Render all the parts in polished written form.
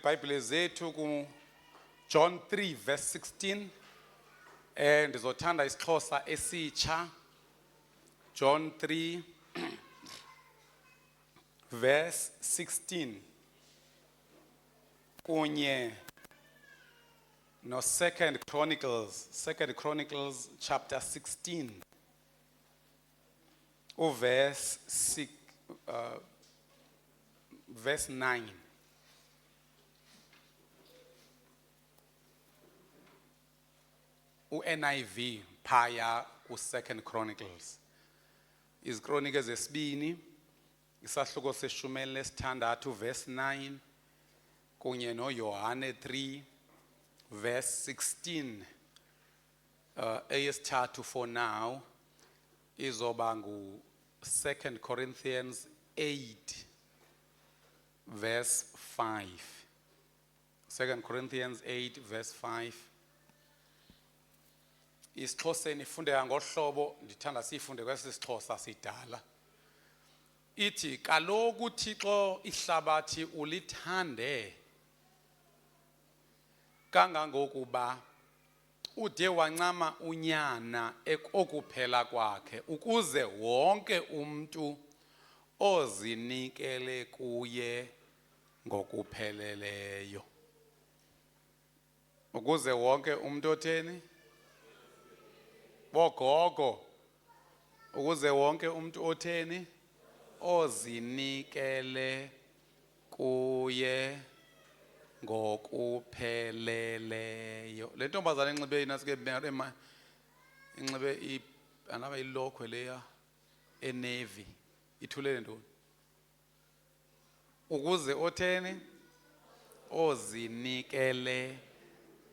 iBhayibhile zethu ku John 3 verse 16 ndizothanda isiXhosa esitsha. John 3 verse 16 kunye no 2 Chronicles chapter 16 verse 6 verse 9. NIV phaya ku 2 Chronicles. Izikronike zesibini isahluko seshumeli lesithandathu verse 9 kunye no Yohane 3 verse 16. Eyesithathu for now izoba ngu 2 Corinthians 8 verse 5. 2 Corinthians 8 verse 5. IsiXhoseni ifundeka ngohlobo ndithanda sifunde kwesisiXhosa sidala. Ithi kaloku Thixo ihlabathi ulithande kangangokuba ude wancama unyana okuphela kwakhe ukuze wonke umuntu ozinikele kuye ngokupheleleyo. Ukuze wonke umuntu otheni? Bogogo. Ukuze wonke umuntu otheni? Ozinikele kuye ngokupheleleyo. Le ntombazana enxibe inasike inxibe anaba ilokhwe leya enevi ithulele ntoni? Ukuze otheni? Ozinikele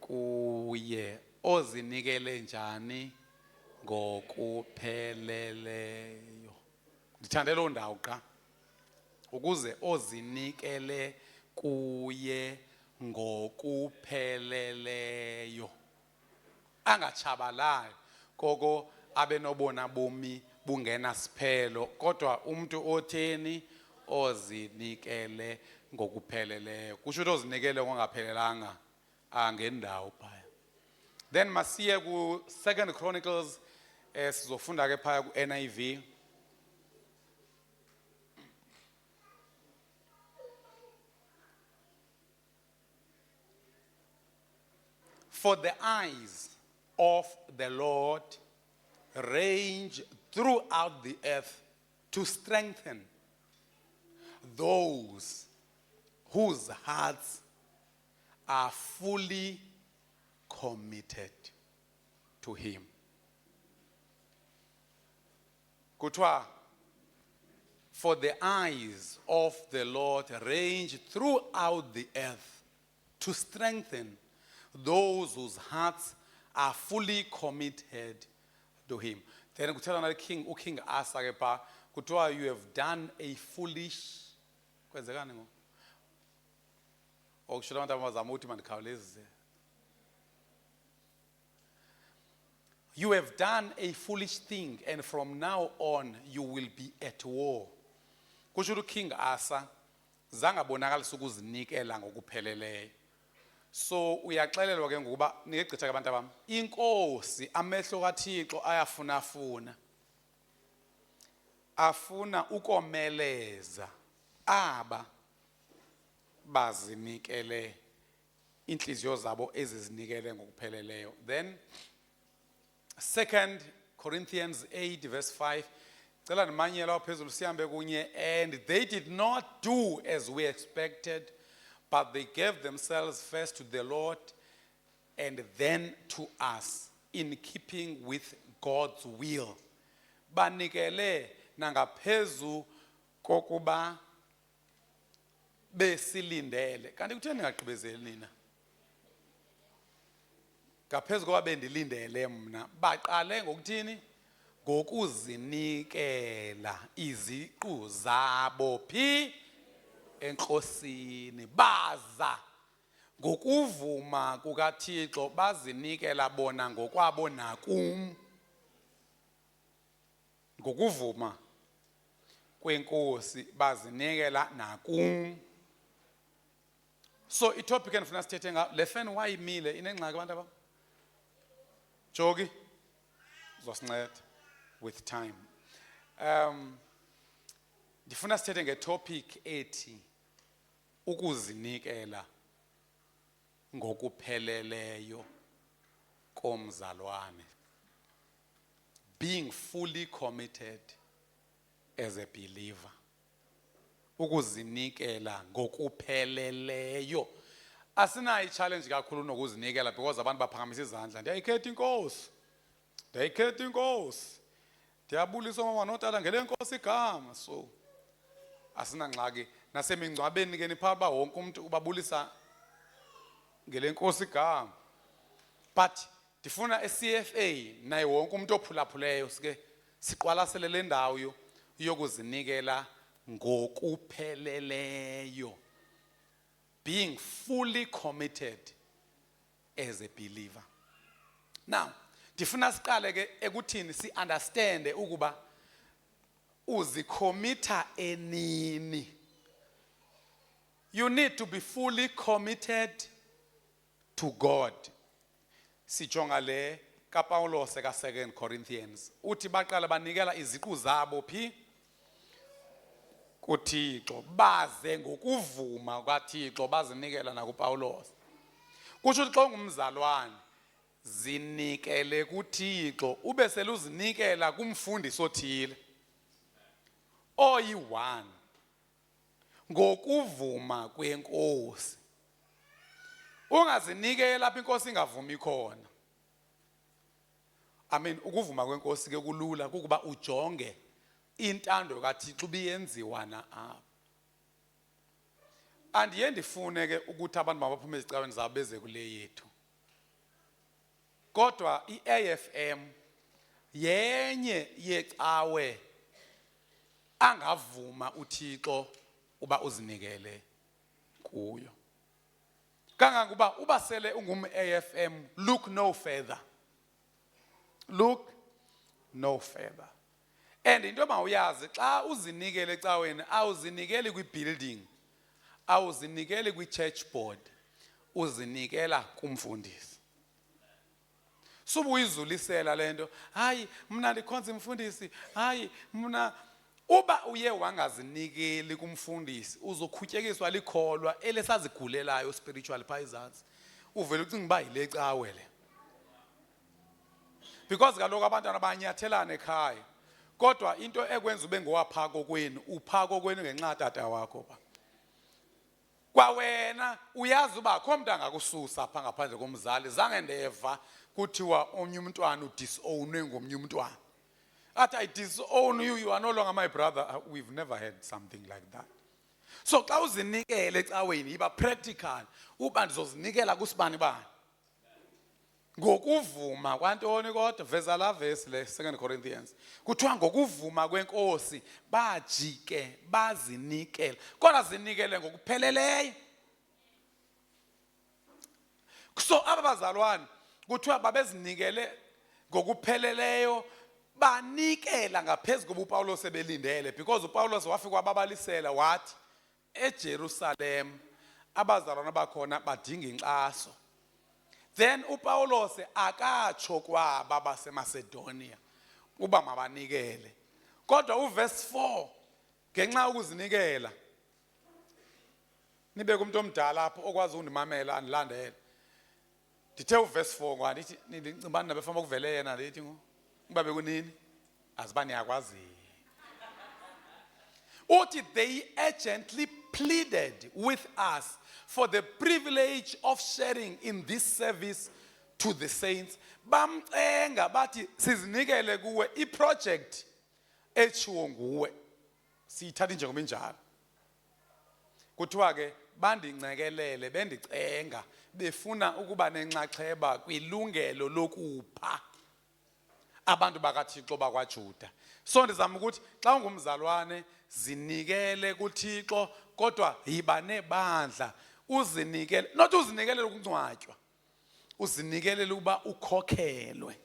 kuye. Ozinikele njani? Ngokupheleleyo. Ndithande loo ndawo qa. Ukuze ozinikele kuye ngokupheleleyo. Angatshabalali koko abe nobona bomi bungena siphelo kodwa umuntu otheni? Ozinikele ngokupheleleyo. Kusho ukuthi ozinikele ngokungaphelelanga angendawo phaya. Then masiye ku 2 Chronicles sizofunda ke phaya ku NIV. For the eyes of the Lord range throughout the earth to strengthen those whose hearts are fully committed to Him. Kutwa, for the eyes of the Lord range throughout the earth to strengthen those whose hearts are fully committed to Him. Then kuthiwa na King Asa ke pa kuthiwa you have done a foolish kwenzekani ngo okusho abantu abazama ukuthi mandikhawulezise. You have done a foolish thing and from now on you will be at war. Kusho ukuthi King Asa zangabonakalisa ukuzinikela ngokupheleleyo. So uyaxelelwa ke ngokuba nigecitha ke abantu abami inkosi amehlo kaThixo ayafunafuna afuna ukomeleza aba bazinikele inhliziyo zabo ezizinikele ngokupheleleyo. Then 2 Corinthians 8 verse 5 cela nimanyela waphezulu sihambe kunye. And they did not do as we expected, but they gave themselves first to the Lord and then to us in keeping with God's will. Banikele nangaphezu kokuba besilindele. Kanti kutheni ngagqibezeli nina? Ngaphezu kokuba bendilindele mna. Baqale ngokuthini? Ngokuzinikela iziqu zabo phi enkosini. Baza ngokuvuma kukaThixo bazinikela bona ngokwabo nakum. Ngokuvuma kwenkosi bazinikela nakum. So itopic endifuna sithethe ngayo, le fan wayimile inengxaki abantu aba? Jogi, uzosinceda with time. Ndifuna sithethe ngetopic ethi ukuzinikela ngokupheleleyo komzalwane. Being fully committed as a believer. Ukuzinikela ngokupheleleyo. Asinayo i-challenge kakhulu nokuzinikela because abantu baphakamisa izandla. Ndiyayikhetha inkosi. Ndiyayikhetha inkosi. Ndiyabulisa mama notata ngele nkosi igama. So asinangxaki nasemingcwabeni ke nipha ba wonke umuntu ubabulisa ngele nkosi igama. But ndifuna eCFA naye wonke umuntu ophulaphuleyo sike siqwalasele le ndawo yokuzinikela ngokupheleleyo. Being fully committed as a believer. Now, ndifuna siqale ke ekuthini si understand ukuba uzikhomitha enini. You need to be fully committed to God. Sijonga le kaPaulos ka 2 Corinthians. Uthi baqala banikela iziqu zabo phi? kuThixo, baze ngokuvuma kwaThixo bazinikela nakuPaulos. Kusho ukuthi xa ungumzalwane zinikele kuThixo ube seluzinikela kumfundisi othile oyi-1 ngokuvuma kwenkosi. Ungazinikela lapha inkosi ingavumi khona. Ukuvuma kwenkosi ke kulula kukuba ujonge intando kaThixo ubiyenziwa na apha. Andiye ndifune ke ukuthi abantu mabaphume ezicaweni zabo beze kule yethu. Kodwa iAFM yenye yecawe angavuma uThixo uba uzinikele kuyo. Kangangokuba uba sele ungum-AFM, look no further. Look no further. And into mawuyazi xa uzinikele ecaweni awuzinikeli kwi-building, awuzinikeli kwi-church board, uzinikela kumfundisi. Subu uyizulisela lento, hayi mna ndikhonza umfundisi, hayi mna uba uye wangazinikeli kumfundisi uzokhutyekiswa likholwa elesazigulelayo spiritual phaizansi. Uvela ucinga uba yile cawe le. Because kaloku abantwana banyathelana ekhaya. Kodwa into ekwenza ube ngowaphako kwenu, uphako kwenu ngenxa tata wakho ba. Kwa wena uyazi uba akho mntu angakususa apha ngaphandle komzali. Zange ndeva kuthiwa omnye umntwana udisownwe ngomnye umntwana. Athi I disown you, you are no longer my brother. We've never heard something like that. So xa uzinikele ecaweni yiba practical uba ndizozinikela kusibani bani. Ngokuvuma kwantoni kodwa veza la verse le 2 Corinthians. Kuthiwa ngokuvuma kwenkosi bajike bazinikela. Kodwa zinikele ngokupheleleyo. So abazalwane kuthiwa babezinikele ngokupheleleyo banikela ngaphezulu kobu Paulos ebelindele because uPaulos wafika wababalisela wathi eJerusalem abazalwane bakhona badinga inkxaso. Then uPaulos akatsho kwaba baseMacedonia uba mabanikele. Kodwa uverse 4 ngenxa ukuzinikela nibe kumuntu omdala apho okwazi undimamela andilandele. Ndithe uverse 4 ngoba ndithi nincibani nabefama ukuvele yena lithi ngoba bekunini azibani yakwazi. Uthi they urgently pleaded with us for the privilege of sharing in this service to the saints. Bamcenga bathi sizinikele kuwe iproject etshiwo nguwe siyithatha njengoba injalo. Kuthiwa ke bandincekelele bendicenga befuna ukuba nenxaxheba kwilungelo lokupha abantu bakaThixo bakwaJuda. So ndizama ukuthi xa ungumzalwane zinikele kuThixo kodwa yiba nebandla uzinikele, not uzinikele ukungcwatywa, uzinikele ukuba ukhokhelwe.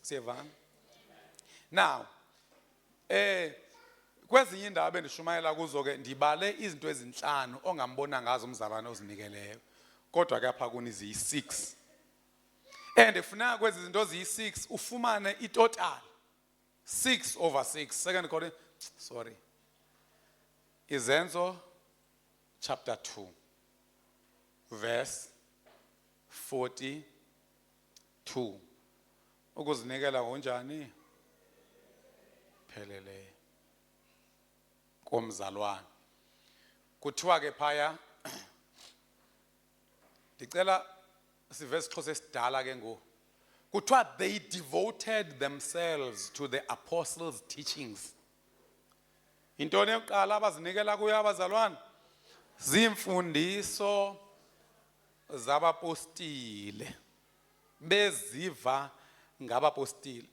Siyevana? Now kwezinye indawo bendishumayela kuzo ke ndibale izinto ezinhlanu ongambona ngazo umzalwane ozinikeleyo kodwa ke apha kuni ziyi-6 and kufuneka kwezi zinto ziyi-6 ufumane itotal 6/6 Izenzo chapter 2 verse 42 ukuzinikela ngonjani phelele komzalwane kuthiwa ke phaya ndicela sivese Xhosa esidala ke ngo kuthiwa they devoted themselves to the apostles' teachings. Intoni yokuqala abazinikela kuyo abazalwane zimfundiso zabapostile beziva ngabapostile.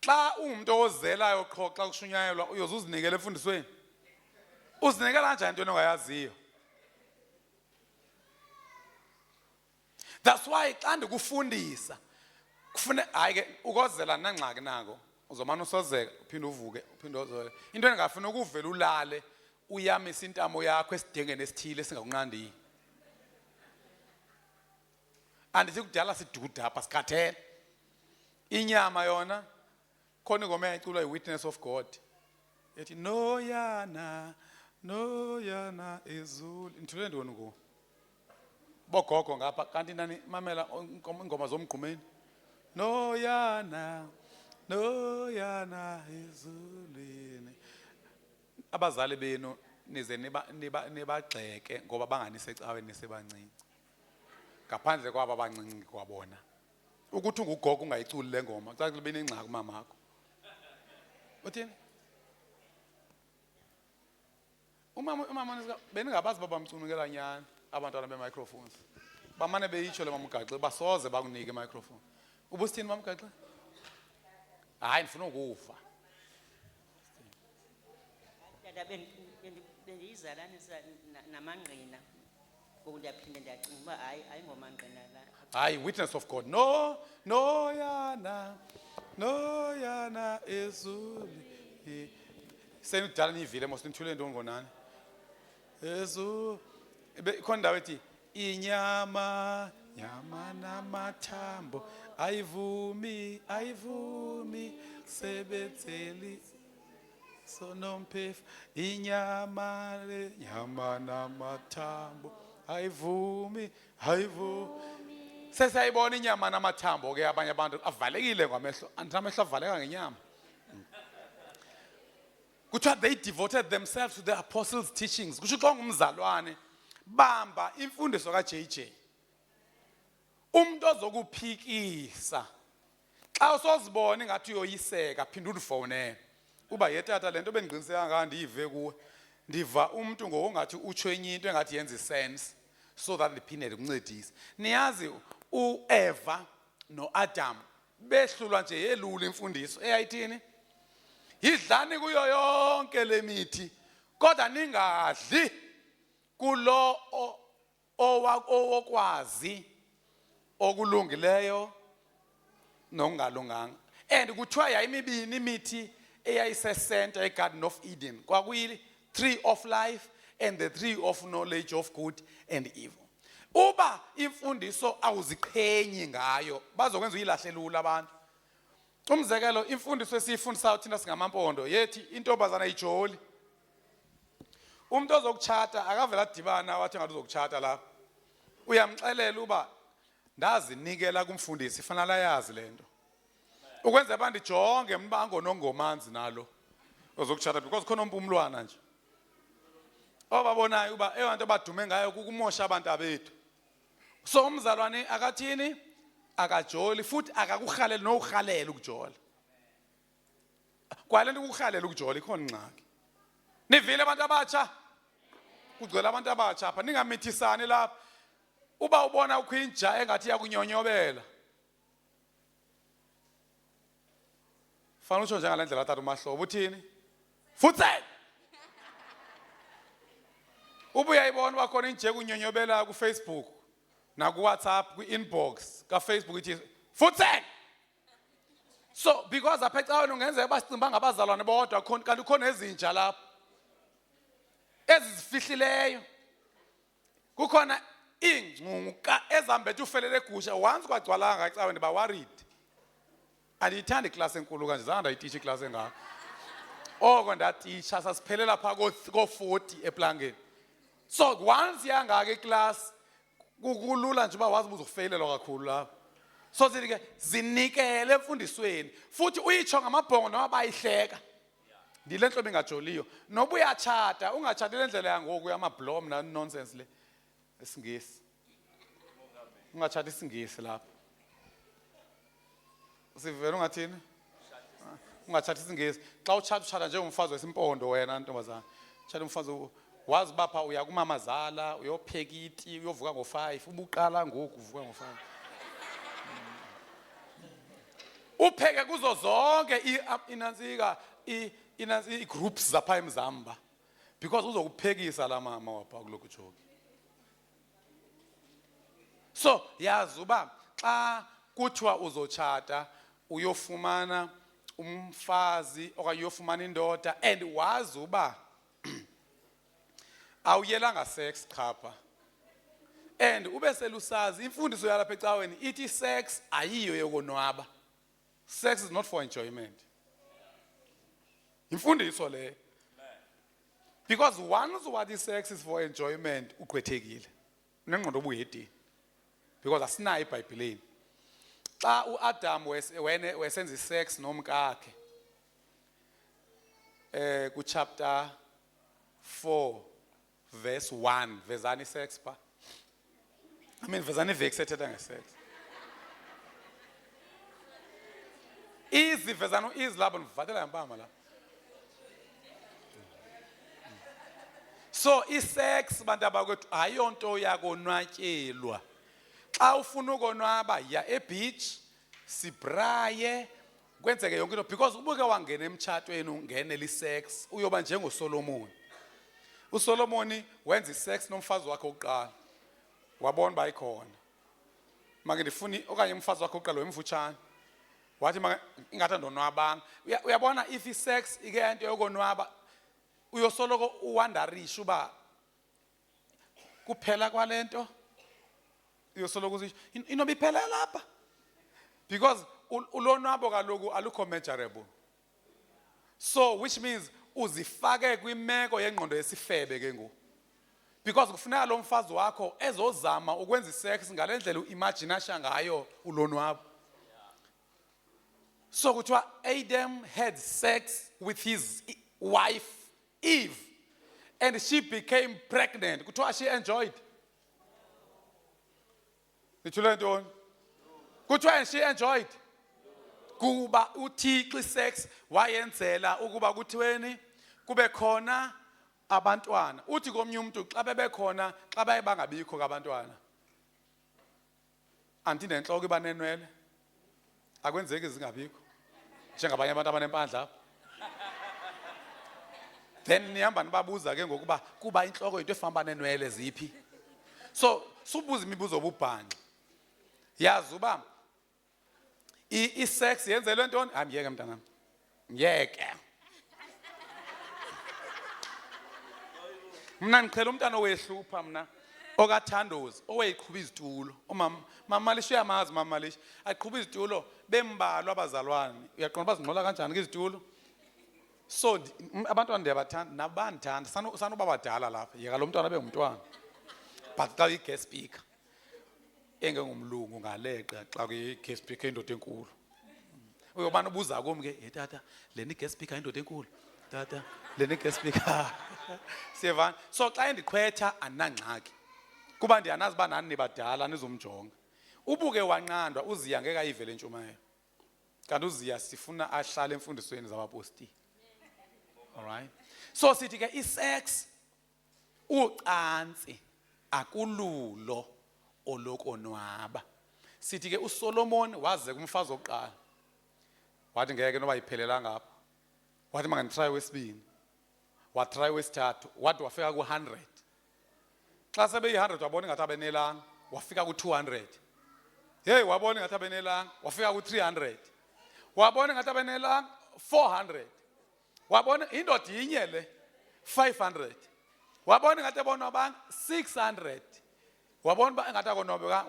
Xa umuntu ozelayo qho xa kushunyayelwa uyozuzinikela efundisweni. Uzinikela kanjani into ongayaziyo? That's why xa ndikufundisa kufune hayi ke ukozela nangxaki nako uzomana usozeka uphinde uvuke uphinde uzole. Into engafuna ukuvela ulale uyamisa intamo yakho esidengene esithile singakunqandiyo. Andithi kudala siduda apha sikhathele. Inyama yona khona ingoma eyayiculwa yi-Witness of God. Ethi no yana ezulu. Nithule ntoni ngo? Bogogo ngapha kanti nani mamela ingoma zomgqumeni. No yana ezulwini. Abazali benu nize nibagxeke ngoba banganisecaweni nisebancinci. Ngaphandle kwaba abancinci kwabona. Ukuthi ungugogo ungayiculi le ngoma, xa libe nengxaki mamakho. Uthini? Umama beningabazi babamcunukela nyani abantwana be-microphones. Bamane beyitsho le mamgaxe basoze bakunike i-microphone. Ubusithini mamgaxe? Hayi ndifuna ukuva. Dada bendiyizalanisa namangqina. Ngoku ndiyaphinde ndiyacinga uba hayi ngomangqina la. Hayi, Witness of God. No yana ezulu. Senudala nivile mos nithule ntoni ngonani? Ezulu. Khona indawo ethi inyama namathambo ayivumi sebenzeli sonomphefu inyama namathambo ayivumi sesayibona inyama namathambo ke abanye abantu avalekile ngamehlo andamehlo avaleka ngenyama. Kuthiwa they devoted themselves to the apostles' teachings. Kusho xa ngumzalwane bamba imfundiso kaJJ. Umuntu ozokuphikisa xa usozibona ngathi uyoyiseka phinda udifonele. Uba yetata lento bendiqiniseka ngayo ndiyive kuwe. Ndiva umuntu ngokungathi utsho enye into engathi yenza sense so that ndiphinde ndikuncedise. Niyazi uEva noAdam behlulwa nje yelula imfundiso eyayithini? Yidlani kuyo yonke lemithi kodwa ningadli kulo owokwazi okulungileyo nokungalunganga. And kuthiwa yayimibini imithi eyayisesenta eGarden of Eden. Kwakuyi tree of life and the tree of knowledge of good and evil. Uba imfundiso awuziqhenyi ngayo bazokwenza uyilahlelela abantu. Umzekelo imfundiso esiyifundisayo thina singamampondo yethi intombazana ijoli. Umuntu ozokutshata akavela dibana wathi ngathi uzokutshata lapha. Uyamxelela uba ndazinikela kumfundisi fanele ayazi lento. Ukwenza abantu jonge umbango nongomanzi nalo ozokutshata because khona umpumlwana nje. Obabonayo uba eyanto abadume ngayo kukumosha abantu abethu. So umzalwane akathini akajoli futhi akakuhaleli nokuhalela ukujola. Kwalento ukuhalela ukujola ikhona ingxaki. Nivile abantu abatsha? Kugcwele abantu abatsha apha ningamithisani lapha. Uba ubona ukhwinja engathi yakunyonyobela. Fanele utsho njengalendlela athatha umahlobo uthini? Futhi ubuyayibona bakhona inje kunyonyobela ku Facebook na ku WhatsApp ku inbox ka Facebook ithi futhi So because apha ecaweni ungenzeka basicimba ngabazalwane bodwa kanti ukhona ezintsha lapha ezizifihlileyo. Kukhona ingcuka ezambethe ufelele egusha once kwagcwalanga ecaweni ba worried. Andiyithanda iklasi enkulu kanje zange ndayititsha iklasi engaka. Oko ndatitsha sasiphelela pha ko-40 eplangeni. So once yangaka iklasi kulula nje uba wazi uzofeyilelwa kakhulu lapha. So sithi ke zinikele emfundisweni futhi uyitsho ngamabhongo noma bayihleka. Ndile ntlobo ingajoliyo. Noba uyatshata ungatshati le ndlela yangoku yamablom na nonsense le esingisi. Ungatshati isingisi lapha. Sivela ungathini? Ungatshati isingisi. Xa utshata njengomfazi wesimpondo wena ntombazana. Tshata umfazi wazi bapha uya kumamazala, uyopheka iti, uyovuka ngo5, ubuqala ngoku uvuka ngo5. Upheke kuzo zonke inantsika groups zapha eMzamba because uzokuphekisa la mama wapha kuloko joke. So yazi uba xa kuthiwa uzotshata uyofumana umfazi okanye uyofumana indoda and wazi uba awuyelanga sex khapha and ube selusazi imfundiso yalapha ecaweni ithi sex ayiyo yokonwaba. Sex is not for enjoyment. Imfundiso le. Because once what is sex is for enjoyment ugqwethekile. Nengqondo obuyedini. Because asinayo eBhayibhelini. Xa uAdam wesenza sex nomkakhe ku chapter 4 verse 1 vezani sex pa. Vezani vex ethetha ngesex. Easy vezano easy lapho nivatela impama la. So isex bantu abakwethu ayonto yakonwatyelwa. Xa ufuna ukonwaba ya ebeach sibraye kwenzeke yonke into because ubuke wangena emtshatweni ungene lisex uyoba njengoSolomon. uSolomon wenza isex nomfazi wakhe oqala. Wabona bayikhona. Manje ndifuni okanye umfazi wakhe oqala wemfutshane. Wathi ingathi ndonwabanga. Uyabona if isex ike into yokonwaba uyosoloko uwandarish uba kuphela kwalento uyosoloko uthi inoba iphela lapha because ulonwabo kaloku alukho measurable. So which means uzifake kwimeko yengqondo yesifebe ke ngoku because kufuneka lo mfazi wakho ezozama ukwenza isex ngalendlela uimagination ngayo ulonwabo. So kuthiwa Adam had sex with his wife Eve and she became pregnant. Kuthiwa she enjoyed. Nithule ntoni? Kuthiwa and she enjoyed. Kuba uThixo isex wayenzela ukuba kuthiweni kube khona abantwana. Uthi komnye umuntu xa bebekhona xa baye bangabikho kabantwana. Anti nenhloko iba nenwele. Akwenzeki izingabikho. Njengabanye abantu abanempandla. Then nihamba nibabuza ke ngokuba kuba inhloko into efamba nenwele ziphi. So subuza imibuzo obubhanqa. Yazi uba isex yenzelwe ntoni? Amyeke mntanami. Myeke. Mna ngichela umntana owehlupha mna okathandozi oweyiqhuba izitulo. Mama Lisho uyamazi Mama Lisho. Aqhuba izitulo bembalwa abazalwane. Uyaqonda bazingqola kanjani ke izitulo? So abantwana ndiyabathanda nabandithanda sanoba badala lapha. Yeka lo mntwana bengumntwana. But xa i-guest speaker engengumlungu ngaleqa xa kwi-guest speaker indoda enkulu. Uyobana ubuza kum ke tata leni guest speaker indoda enkulu. Tata leni guest speaker. Siyevana. So xa endikhwetha anangxaki. Kuba ndiyanazi uba nani nibadala nizomjonga. Ubuke wanqandwa uziya ngeke ayivele entshumayelo. Kanti uziya sifuna ahlale emfundisweni zabapostile. Alright. So sithi ke isex ucansi akululo olokonwaba. Sithi ke uSolomon waze kumfazi oqala. Wathi ngeke noba iphelela ngapha. Wathi mangani try wesibini. Wa try wesithathu. Wathi wafika ku100. Xa sebe yi100 wabona ngathi abenelanga, wafika ku200. Hey wabona ngathi abenelanga, wafika ku300. wabona ngathi abenelanga 400, wabona indoda yinye le 500, wabona ngathi ebona abantu 600, wabona ba ngathi akonwabeka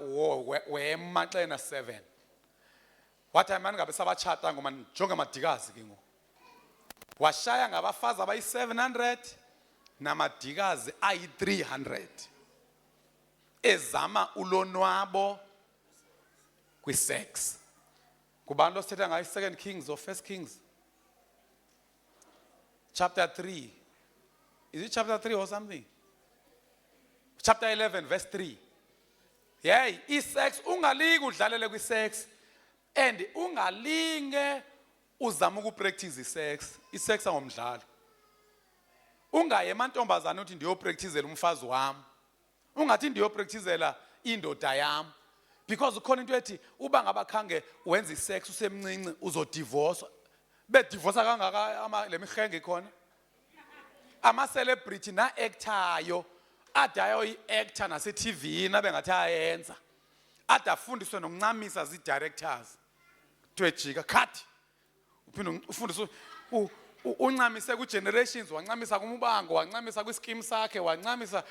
wemaxena 7. Wathi manje ngabe sabachata ngoma njonga amadikazi ke ngo. Washaya ngabafazi abayi 700 namadikazi ayi 300 ezama ulonwabo kwi-sex. Kubantu osithetha ngayo 2 Kings or 1 Kings chapter 3. Is it chapter 3 or something? Chapter 11 verse 3. Yey, i-sex ungalingi udlalele kwi-sex and ungalinge uzama ukupractice i-sex. I-sex angomdlalo. Ungaye emantombazana uthi ndiyopracticela umfazi wami. Ungathi ndiyopracticela indoda yami. Because ukhona into ethi uba ngabakhange wenza i-sex usemncinci uzodivorce. Bedivorce kangaka lemihenge khona. Ama-celebrity na-actayo adayo i-actor nase-TV nabengathi ayenza. Adafundiswe nokuncamisa zi-directors. Twejika cut. Uphinde ufundiswe uncamise ku-generations, wancamisa kumubango, wancamisa kwi-scheme sakhe, wancamisa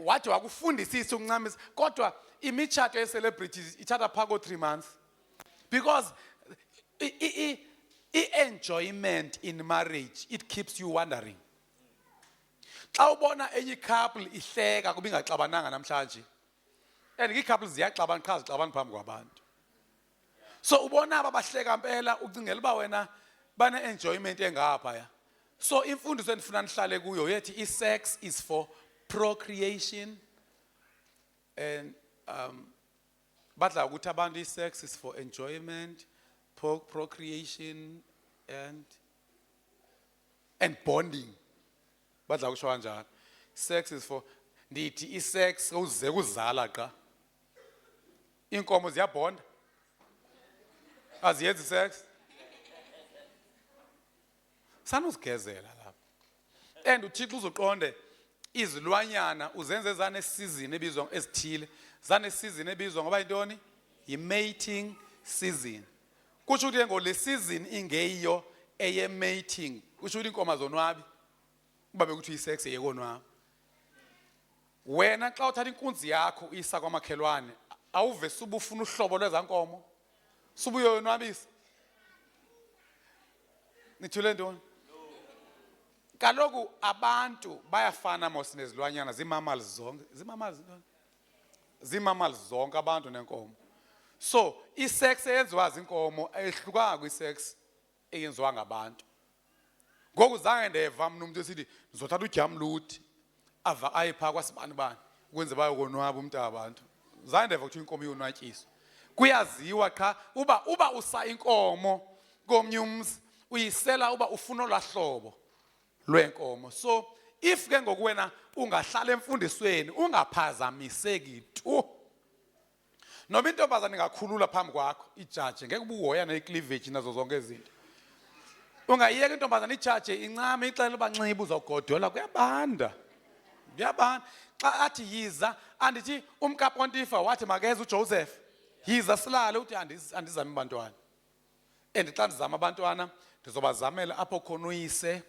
wathi wakufundisisa ukuncamisa. Kodwa imitshato ye-celebrities ithatha phako 3 months. Because i-enjoyment in marriage, it keeps you wondering. Xa ubona enye couple ihleka kuba ingaxabananga namhlanje. And i-couples ziyaxabana qha zixabana phambi kwabantu. So ubona abahleka impela ucingela uba wena bane enjoyment engapha ya. So imfundiso endifuna nihlale kuyo yethi i-sex is for procreation and badla ukuthi abantu i-sex is for enjoyment, procreation and bonding. Badla kusho kanjalo. Sex is for ndithi i-sex uze kuzala qa. Inkomo ziyabonda. Aziyenzi sex. Sanuzigezela lapha. And uThixo uzoqonde izilwanyana uzenze zane season ebizwa ezithile. Zane season ebizwa ngoba yintoni? Yi-mating season. Kusho ukuthi ngo le season ingeyiyo eye mating. Kusho ukuthi inkomo zonwabi. Kuba bekuthi i-sex yekonwaba. Wena xa uthatha inkunzi yakho isa kwamakhelwane awuve subufuna uhlobo lwezankomo. Subuyo yonwabisa. Nithule ntoni? Kaloku abantu bayafana mos nezilwanyana zimamals zonke. Zimamals zonke abantu nenkomo. So i-sex eyenziwa zinkomo ayihlukanga kwi-sex eyenziwa ngabantu. Ngoku zange ndeva umuntu esithi ngizothatha ujamluthi ava ayipha kwasibani bani ukwenze bayokonwaba umuntu abantu. Zange ndeva ukuthi inkomo iyonwatyiswa. Kuyaziwa qha uba usa inkomo komnye umzi uyisela uba ufuna olahlobo lwenkomo. So if ke ngokuwena ungahlala emfundisweni ungaphazamiseki tu. Noma intombazane ngakhulula phambi kwakho ijaje ngeke ubuhoya ne-cleavage nazo zonke izinto. Ungayiyeka intombazane ijaje incame ixela ubanxiba uzogodola kuyabanda. Kuyabanda. Xa athi yiza andithi umkaPontifa wathi makeze uJoseph. Yiza silale uthi andizame abantwana. And xa ndizama abantwana ndizobazamela apho khona uyise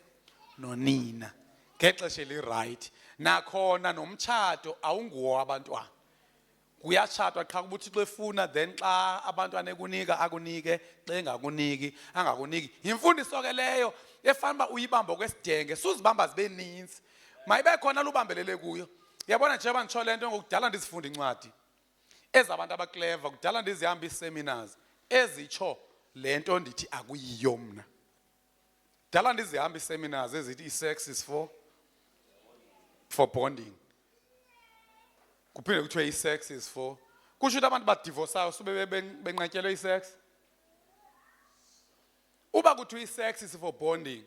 nonina ngexesha eli-right. Nakhona nomtshato awunguwo abantwana. Kuyachatwa qha kuba uThixo efuna then xa abantwana ekunika akunike, xa engakuniki angakuniki. Yimfundiso ke leyo efana uba uyibamba kwesidenge suzibamba zibe ninzi. Mayibe khona lubambelele kuyo. Yabona njengoba nditsho le nto ngokudala ndizifunda incwadi. Ezabantu abakleva kudala ndizihamba ii-seminars ezitsho le nto ndithi akuyiyo mna. Dala ndizihamba ii-seminars ezithi i-sex is for bonding. Kuphinde kuthiwe i-sex is for. Kusho ukuthi abantu badivorsayo sube benqatyelwe i-sex. Uba kuthiwe i-sex is for bonding,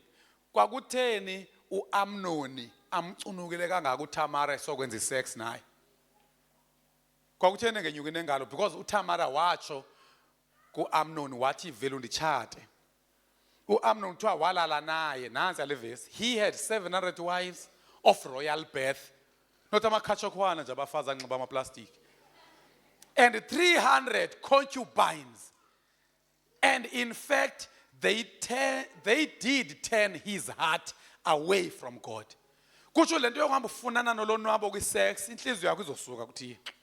kwakutheni uAmnoni amcunukile kangaka uThamara esokwenza i-sex naye? Kwakutheni ngenyuke nengalo because uThamara watsho kuAmnoni wathi vele unditshate. uAmnoni kuthiwa walala naye nansi le verse. He had 700 wives of royal birth. Not amakhatshokhwana nje abafazi anxiba amaplastic. And 300 concubines. And in fact, they did turn his heart away from God. Kutsho lento yokuhamba ufunana nolonwabo kwi-sex, inhliziyo yakho izosuka kuThixo.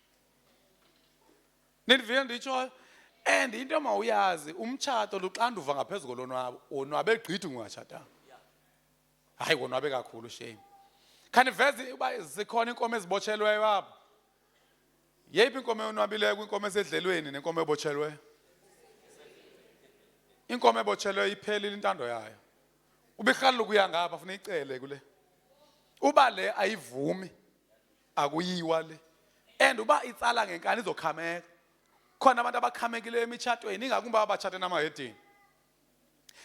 Nindivile nditsho? And into mawuyazi, umtshato luxanduva ngaphezulu kolonwabo. Onwabe gqithi ungatshadanga. Hayi wonwabe kakhulu shame. Khaniveze uba zikhona inkomo ezibotshelweyo apha. Yeyiphi inkomo eyonwabileyo kwinkomo esedlelweni nenkomo ebotshelweyo? Inkomo ebotshelweyo iphelile intando yayo. Ubirhalela ukuya ngapha funa icele kule. Uba le ayivumi akuyiwa le. And uba itsala ngenkani izokhameka. Khona abantu abakhamekileyo emitshatweni ingakumba abatshate namahedini.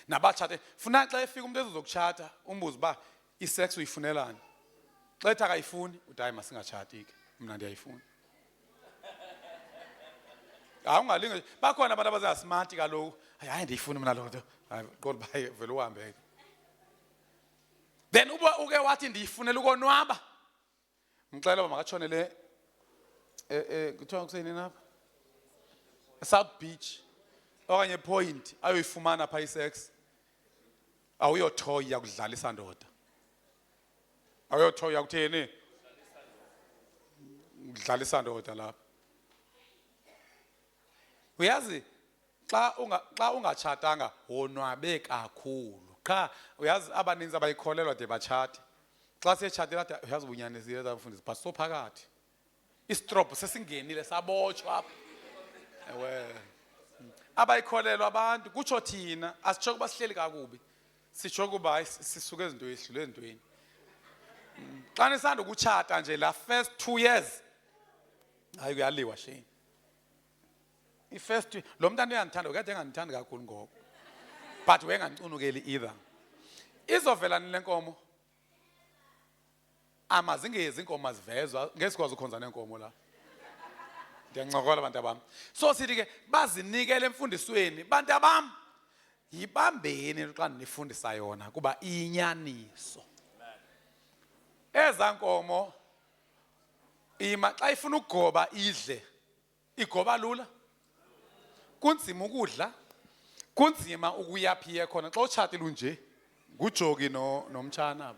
Nabatshate funa xa efika umuntu ezozokutshata umbuzo ba isex uyifunelani? Xa ethi akayifuni uthi hayi masingatshati ke mina ndiyayifuna. Awungalinge bakhona abantu abazasmart kaloku hayi ndiyifuna mina lo nto hayi kodwa baye vele uhambe. Then uba uke wathi ndiyifunela ukonwaba. Ngicela makatshone le kuthiwa kuseni napha South Beach okanye Point ayoyifumana pha isex. Awuyothoya kudlalisa ndoda. Awuyothoya kutheni? Kudlalisa ndoda lapha. Uyazi xa ungatshatanga wonwabe kakhulu. Cha uyazi abaninzi abayikholelwa de batshate. Xa setshatile athi uyazi bunyanisile abafundisi but sophakathi. Istrobo sesingenile sabotshwa apha. Ewe. Abayikholelwa abantu kutsho thina asitsho kuba sihleli kakubi. Sitsho kuba sisuke ezintweni esidlule ezintweni. Xa nisanda ukutshata nje la first 2 years hayi kuyaliwa shame. First lo mntana uyandithanda ukade engandithandi kakhulu ngoku. But wengandicunukeli either. Izovela nile nkomo. Amazingezi inkomo zivezwa ngesikwazi ukhonza nenkomo la. Ndiyancokola abantu abami. So sithi ke bazinikele emfundisweni bantu abami. Yibambeni xa nifundisa yona kuba inyaniso. Eza nkomo ima xa ifuna ukugoba idle. Igoba lula. Kunzima ukudla. Kunzima ukuyaphiya khona xa utshatile unje. Ngujogi nomtshana.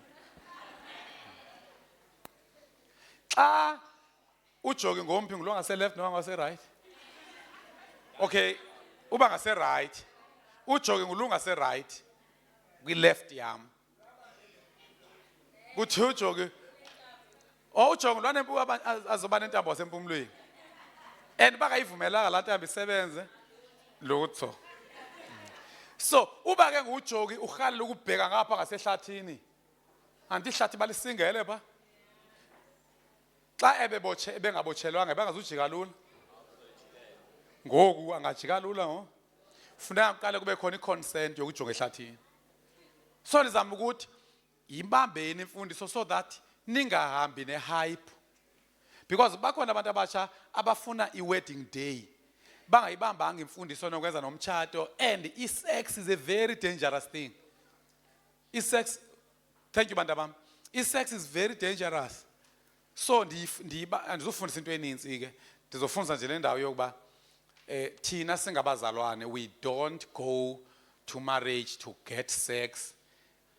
Xa ujogi ngomphi ngulo ngase left noma ngase right? Okay, uba ngase right. Ujogi ngulo ngase right. Kwi left yam. Kuthi ujogi ujogi lwana empu azoba nentambo wasempumlweni. And bakayivumelanga la ntambo isebenze lutho. So uba ke ngujogi uhalela ukubheka ngapha ngasehlathini. Anti ihlathi balisingele pha. Xa ebengabotshelwanga bengazujika lula. Ngoku angajika lula ngo. Funeka uqale kube khona i-consent yokujonga ehlathini. So nizama ukuthi yimbambeni imfundiso so that ningahambi ne-hype. Because bakhona abantu abatsha abafuna i-wedding day. Bangayibambanga imfundiso nokwenza nomtshato and i-sex is a very dangerous thing. I-sex, thank you bantu abami. I-sex is very dangerous. So andizofundisa into eninzi ke. Ndizofundisa nje le ndawo yokuba thina singabazalwane we don't go to marriage to get sex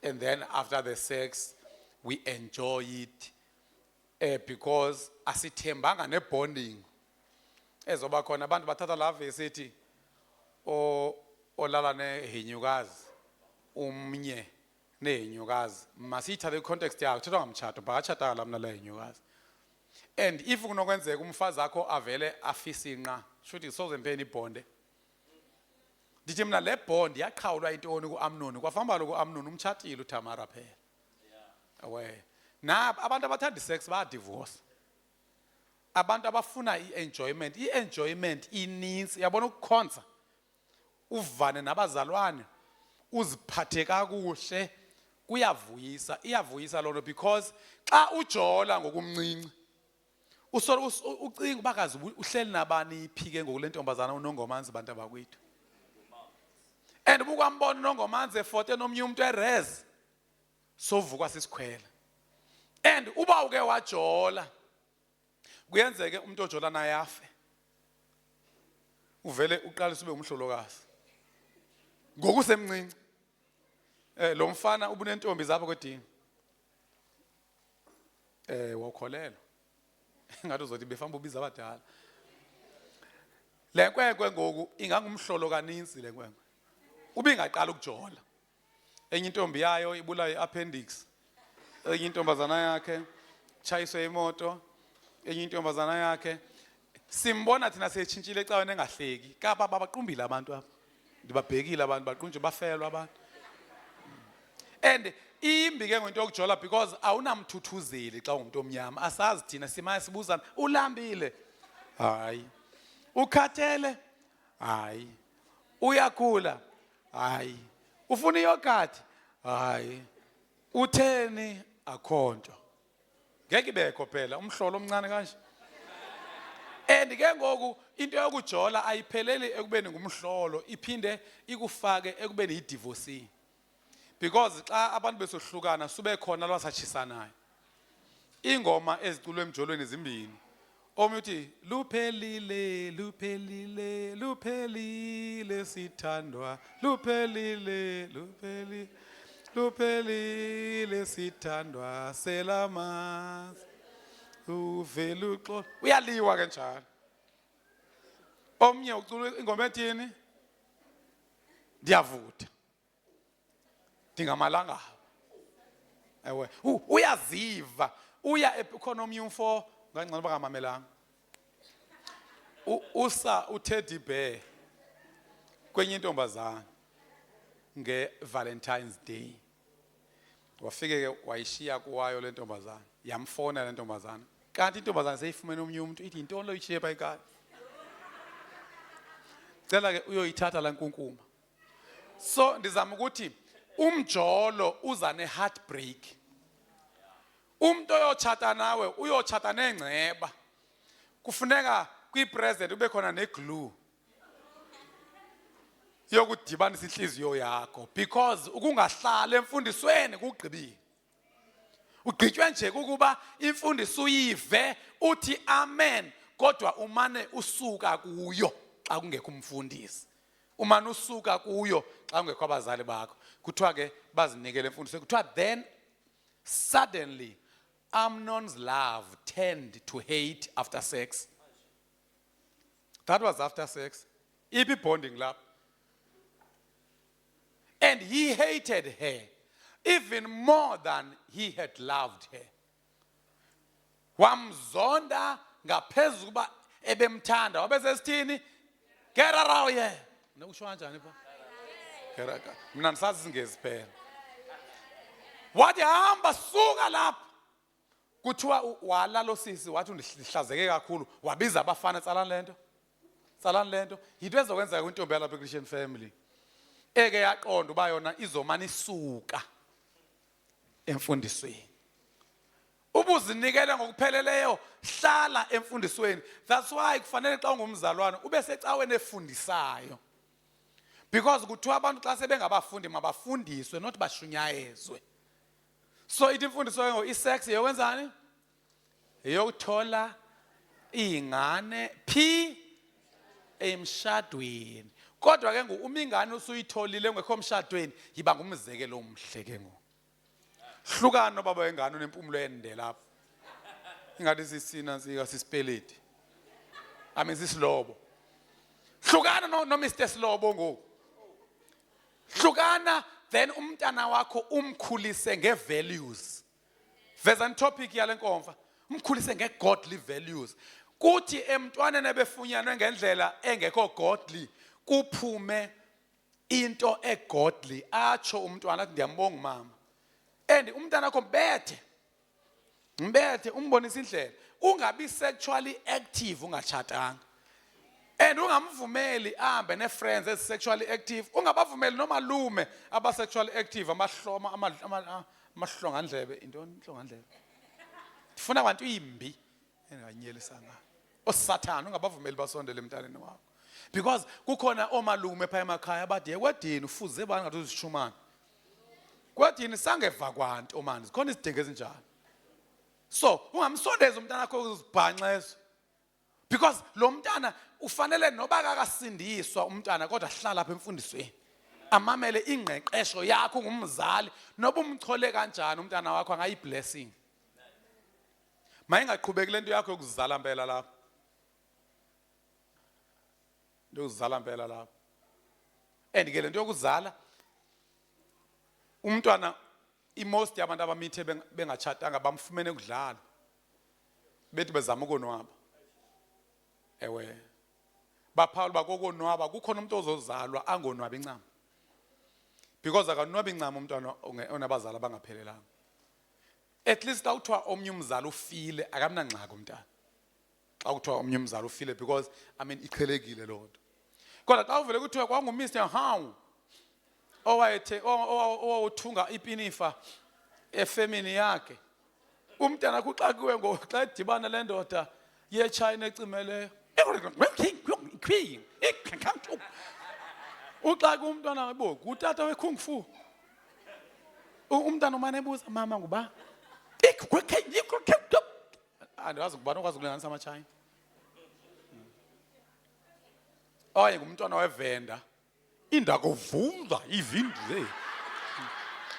and then after the sex we enjoy it because asithembanga nebonding ezoba khona abantu bathatha la verse ethi olala nehenyukazi umnye nehenyukazi masiyithathe context yakho thethwa ngamtshato bakatshata la mna la henyukazi. And if kunokwenzeka umfazi akho avele afisa inqa shothi soze mpeni ibonde ndithi mina le bond yaqhawulwa intoni kuAmnoni kwafamba lo kuAmnoni umtshatile uThamara phela awe na abantu abathanda sex ba divorce abantu abafuna i-enjoyment ininzi yabona ukukhonza uvane nabazalwane uziphathe kakuhle kuyavuyisa iyavuyisa lona because xa ujola ngokumncinci ucinga ubakazi uhleli nabani iphike ngokulentombazana uNongomanzi bantu abakwethu and bukwambona uNongomanzi efote nomnye umuntu erez sovukwa sisikhwela and uba uke wajola kuyenzeke umuntu ojola naye afe uvele uqalise ube umhlolokazi ngokusemncinci lo mfana ubunentombi zapha kwedini wawukholelwa ngathi uzothi befamba ubiza abadala le nkwenkwe ngoku ingangumhlolo kaninzi le nkwenkwe ubingaqala ukujola enye intombi yayo ibulawe i-appendix enye intombazana yakhe chayiswe imoto enye intombazana yakhe simbona thina seyitshintshile ecaweni engahleki kapa babaqumbile abantu apha ndibabhekile abantu baqunje bafelwa abantu and imbi ke ngento yokujola because awunamthuthuzeli xa ungumuntu omnyama asazi thina simaya sibuzana ulambile hayi ukhathele hayi uyagula hayi ufuna iyogathi hayi utheni akhonto ngeke ibekho phela umhlolo omncane kanje and ke ngoku into yokujola ayipheleli ekubeni ngumhlolo iphinde ikufake ekubeni yidivorce because xa abantu besohlukana sube khona lwasachisanayo ingoma eziculwe emjolweni ezimbini omnye uthi luphelile luphelile luphelile sithandwa luphelile luphelile luphelile sithandwa selamazi uvela uxolo uyaliwa ke njalo omnye ucula ingoma ethini ndiyavutha ndingamalanga ewe uyaziva uya khona omnye umfo ngancane bangamamelanga usa uTeddy Bear kwenye intombazana ngeValentine's Day wafike ke wayishiya kuwayo le ntombazana yamfona le ntombazana kanti intombazana seyifumene omnye umuntu ithi intoni lo ishiye pha ekhaya cela ke uyoyithatha la nkunkuma so ndizama ukuthi umjolo uza ne-heartbreak umuntu oyotshata nawe uyotshata nengceba kufuneka kwi-present ube khona ne-glue yokudibanisa inhliziyo yakho because ukungahlala emfundisweni kugqibile ugqitywe nje kukuba imfundiso uyive uthi amen kodwa umane usuka kuyo xa kungekho umfundisi umane usuka kuyo xa kungekho abazali bakho kuthiwa ke bazinikele imfundiso kuthiwa then suddenly Amnon's love turned to hate after sex. That was after sex. Ipi bonding love. And he hated her even more than he had loved her. Wamzonda ngaphezu kuba ebemthanda wabesesithini get around here. Nokusho kanjani pha? Geraka. Mina ngisazi isingezi phela. Wathi hamba suka lapha. Kuthiwa walalo sisi wathi undihlazeke kakhulu wabiza abafana tsalani lento yinto ezokwenzeka kwintombi yalapha eChristian family eke yaqonda uba yona izomana isuka emfundisweni ubuzinikele ngokupheleleyo hlala emfundisweni that's why kufanele xa ungumzalwane ube secaweni efundisayo because kuthiwa abantu xa sebengabafundi mabafundiswe not bashunyayezwe. So ithi imfundiso isex yokwenzani? Yokuthola ingane phi emshadweni. Kodwa ke uma ingane usuyitholile ngekho emshadweni yiba ngumzekelo omhle ke ngo. Hlukana baba wengane unempumulo ende lapha. Ingathi sisina sika sisipeleti. Ame sisilobo. Hlukana no Mr Slobo ngo. Hlukana then umntana wakho umkhulise ngevalues. Veza topic yale nkomfa. Umkhulise ngegodly values. Kuthi emntwaneni ebefunyanwe ngendlela engekho godly kuphume into egodly atsho umntwana athi ndiyambonga mama. And umntana wakho mbethe umbonisa indlela. Ungabi sexually active ungatshatanga. And ungamvumeli ahambe ne-friends ezi-sexually active. Ungabavumeli nomalume aba-sexually active amahlongandlebe. Intoni inhlongandlebe? Ndifuna abantu imbi enganyelisa ngayo. Osathana ungabavumeli basondele emntaneni wakho. Because kukhona omalume pha emakhaya abathi kwedini ufuze bangathi uzishumana. Kwedini sangeva kwanto manje. Khona izidingo ezinjalo. So ungamsondeza umntana wakho uzibhanxezo. Because lo mntana ufanele noba akasindiswa umntana kodwa hlala lapha emfundisweni amamele ingqeqesho yakho ngumzali noba umchole kanjani umntana wakho angayiblessing. Mayingaqhubeki lento yakho yokuzala impela lapha. Yokuzala impela lapha. And ke lento yokuzala umntwana most yabantu abamithe bengachatanga bamfumene ukudlala. Bethi bezama ukonwaba. Ewe. Baphawula bakokonwaba kukhona umuntu ozozalwa angonwabi incama. Because akanwabi incama umntwana onabazali abangaphelelanga. At least xa kuthiwa omnye umzali ufile akamnangxaki umntana. Xa kuthiwa omnye umzali ufile because iqhelekile loo nto. Kodwa xa uvele kuthiwa kwangumr Hawu owathunga ipinifa efemini yakhe. Umntana kuxakiwe ngoxa edibana le ndoda yeChina ecimeleyo. Uxaki umntwana yebo ngutata we-kung fu. Umntana umane ebuza mama nguba. Andiwazi ngubani okwazi ukulinganisa amaChina. Oye ngumntwana wevenda. Indakuvunza ivindi le.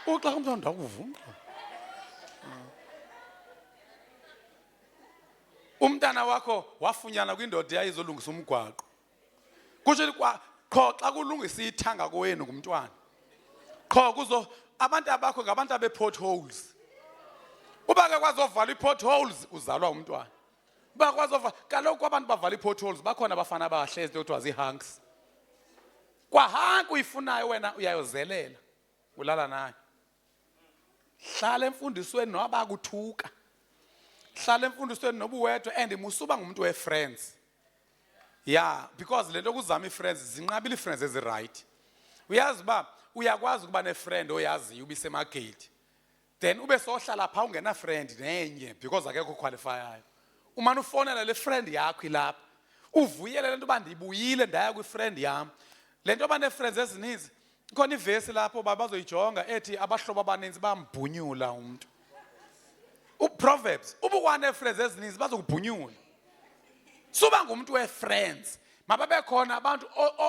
Uxaki umntwana ndakuvunza. Umntana wakho wafunyana kwindoda eyayizolungisa umgwaqo. Kusho qho xa kulungisa ithanga kowenu ngumntwana. Qho kuzo abantu abakho ngabantu abe-potholes. Uba ke kwazi ovala i-potholes uzalwa umntwana. Uba kwazi ovala kaloku abantu bavala i-potholes bakhona abafana abahlezi kuthiwa zii-hunks. Kwa-hunk uyifunayo wena uyayozelela ulala nayo. Hlala emfundisweni noba kuthuka. Hlala emfundisweni noba uwedwa and musuba ngumuntu we-friends. Yeah, because lento kuzama i-friends zinqabile i-friends ezi-right. Uyazi uba uyakwazi ukuba ne-friend oyaziyo ubisemagate. Then ube sohlala pha ungena friend nenye because akekho qualifyayo. Umane ufonela le friend yakho ilapha. Uvuyele lento uba ndibuyile ndaya kwi-friend yami. Lento yoba ne-friends ezininzi khona ivesi lapho bazoyijonga ethi abahlobo abaninzi bambhunyula umuntu. Proverbs uba ne-friends ezininzi bazokubhunyula. Suba ngumuntu we-friends. Mababe khona abantu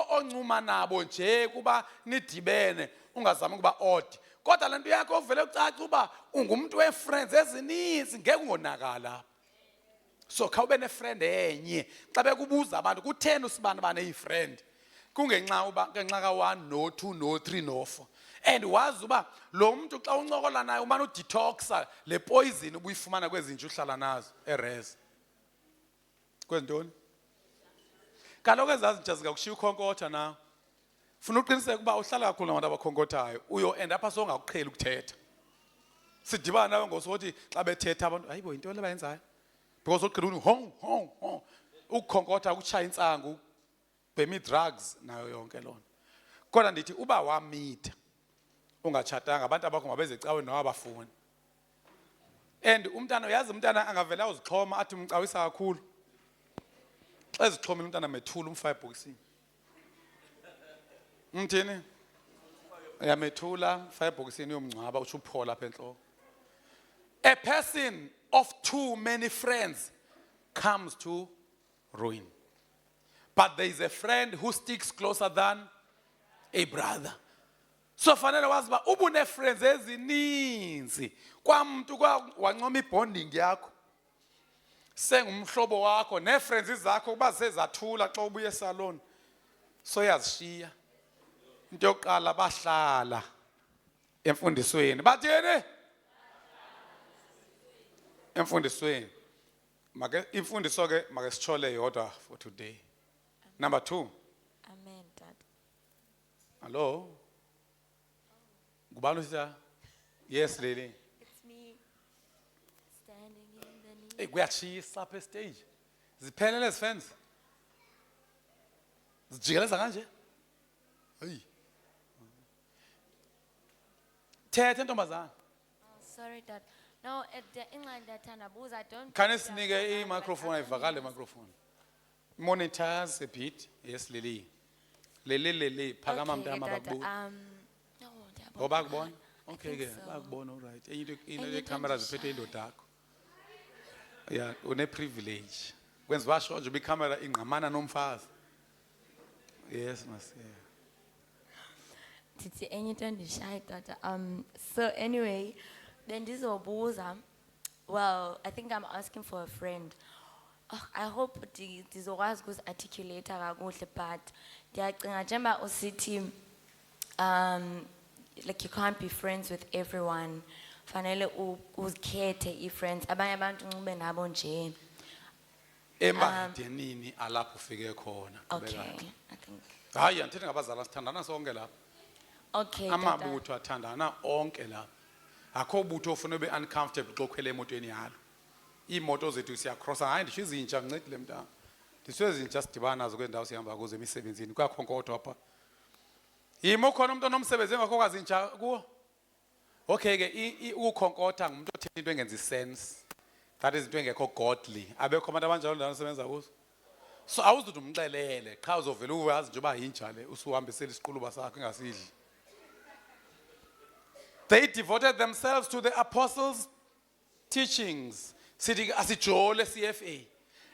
oncuma nabo nje kuba nidibene ungazami ukuba odd. Kodwa lento yakho uvele ucaca uba ungumuntu we-friends ezininzi ngeke ungonakala. So khawube ne-friend enye. Xa bekubuza abantu kutheni usibani baneyi-friend. Kungenxa uba ngenxa ka-1 no-2 no-3 no-4. And wazi uba lo muntu xa uncokola naye umane udetoxa le poison ubuyifumana kwezinto uhlala nazo erez. Kwentoni? Kaloku ezazinto zikakushiya ukhonkotha nawe. Funa uqiniseke ukuba uhlala kakhulu nabantu abakhonkotayo uyo end up songakuqheli ukuthetha. Sidibana nawe ngosothi xa bethetha abantu hayibo into le bayenzayo. Because uqhela uni hong. Ukukhonkotha ukuchaya insangu, bemi drugs nayo yonke lona. Kodwa ndithi uba wamitha ungachatanga abantu abakho mabezecawe nawabafuni. And umntana uyazi umntana angavela uzixhoma athi umcawisa kakhulu. Xa ezixhomile umntana methula umfaya ebhokisini. Umthini? Uyamethula umfaya ebhokisini yomngcwaba uthi uphola apha enhloko. A person of too many friends comes to ruin. But there is a friend who sticks closer than a brother. So fanele wazi ba ubune friends ezininzi kwamuntu wancoma ibonding yakho. Sengumhlobo wakho ne friends zakho kuba sezathula xa ubuye esalon. So yazishiya. Into yokuqala bahlala emfundisweni. Bathini? Emfundisweni. Make imfundiso ke make sichole yodwa for today. Number 2. Amen, Dad. Hello. Ngubani usitha? Yes, Lily. It's me standing in the need. Hey, kuyachisa apha stage. Ziphelele fans. Zijikeleza kanje? Hey. Thethe ntombazana. Oh, sorry, Dad. No, at the England that I don't. Can you sinike i-microphone ayivakale microphone? Monitors a bit. Yes, Lily. Lily phakama mntama Dad. bakubuza. No, Ngoba kubona? I Okay think ke, so. bakubona all right. Into Anytime camera to ziphethe indoda yakho. Yeah, une privilege. Kwenza basho nje camera ingqamana nomfazi. Yes, mas. Titi anytime shy tata. So anyway, then this obuza. Well, I think I'm asking for a friend. I hope this was good articulator kakuhle, but ndiyacinga njengoba usithi like you can't be friends with everyone. Fanele uzikhethe i-friends. Abanye abantu ncube nabo nje. Emadenini alapho ufike khona. Okay, I think. Hayi andithethi ngabazali sithandana sonke lapha. Okay, tata. Amabutho athandana onke lapha. Akho butho ofuna ube uncomfortable xa ukhwele emotweni yalo. Imoto zethu siyacrossa hayi ndisho izintsha ngincedile mntana. Ndisho izintsha sidibana nazo kwendawo sihamba kuzo emisebenzini kuyakhonkotho apha. Yimo khona umuntu onomsebenzi engakho kwazintsha kuwo. Okay ke ukukhonkotha ngumuntu othetha into engenzi sense. That is into engekho godly. Abekho abantu abanjalo ndawo sebenza kuzo. So awuzuthi umxelele qha uzovela uyazi nje uba yintsha le usuhambisela isiquluba sakhe engasidli. They devoted themselves to the apostles' teachings. Sithi asijole CFA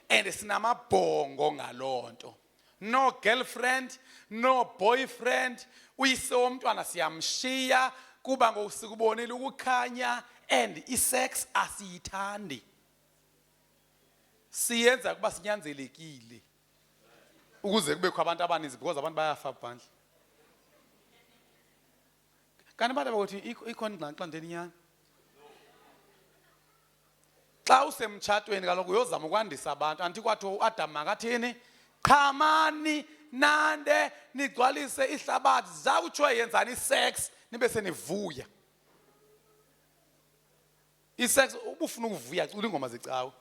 and sinamabhongo ngalonto. No girlfriend, no boyfriend. Uyise womntwana siyamshiya kuba ngosikubonile ukukhanya and isex asiyithandi. Siyenza kuba sinyanzelekile. Ukuze kubekho abantu abaninzi because abantu bayafa phandle. Kanti bathi bakuthi ikhona ingxaxha ndeni nyana. Xa usemtshatweni kaloku uyozama ukwandisa abantu anti kwathi uAdam makathini qhamani nande nigcwalise ihlabathi zawutsho yenzani isex nibe senivuya. Isex ubufuna ukuvuya cula ingoma zecawe.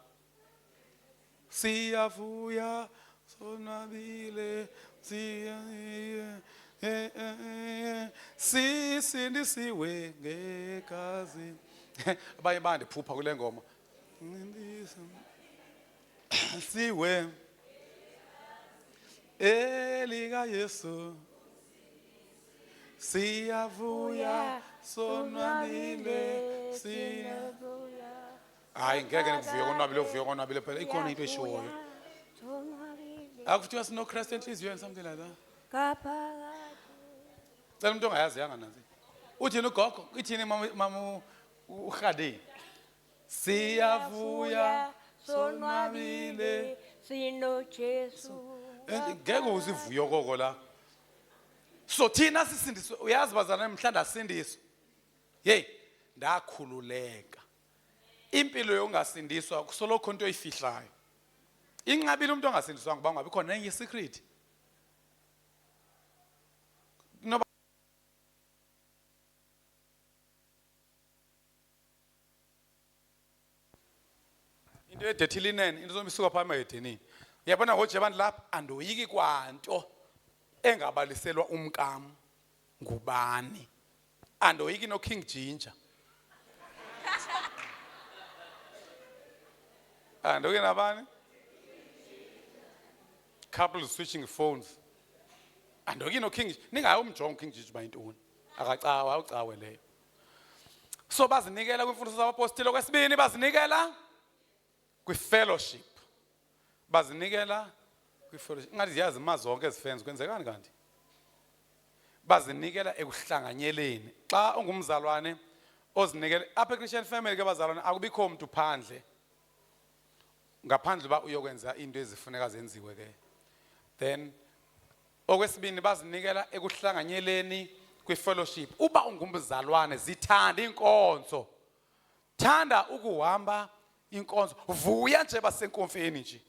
Siyavuya sonwabile sisindisiwe ngegazi. Abanye bandiphupha kule ngoma. Siwe elika Yesu siyavuya sonwabile siyavuya. Hayi ngeke ngivuye konwabile uvuye konwabile phela ikhona into eshoyo. Akuthiwa sino Christ enhliziyweni something like that. Cela umuntu ongayaziyanga nazi. Uthini ugogo? Ithini mama ukhade? Siyavuya sonwabile sino Jesu. ngeke usivuyo koko la. So thina sisindiswe uyazi bazana namhlanje asindiswe. Hey ndakhululeka. Impilo yongasindiswa kusolokho into oyifihlayo. Inqabile umuntu ongasindiswa ngoba ngabe khona enye secret. Into edethi linen into zomisuka phama edinini. Uyabona ngoje abantu lapha andoyiki kwanto engabaliselwa umkam ngubani. Andoyiki no King Ginger. Andoyiki nabani? Couples switching phones. Andoyiki no King ningayi umjonga King Ginger bayintoni. Akacawa awucawe leyo. So bazinikela kwimfundiso zabapostile kwesibini bazinikela kwi-fellowship. Bazinikela kwi-fellowship. Ngathi ziyazi mazonke ezifenzi kwenzekani kanti? Bazinikela ekuhlanganyeleni. Xa ungumzalwane ozinikela apha eChristian family ke bazalwane akubikho umuntu phandle. Ngaphandle ba uyokwenza into ezifuneka zenziwe ke. Then okwesibini bazinikela ekuhlanganyeleni kwi-fellowship. Uba ungumzalwane zithanda inkonzo. Thanda ukuhamba inkonzo. Vuya nje basenkonfeni nje.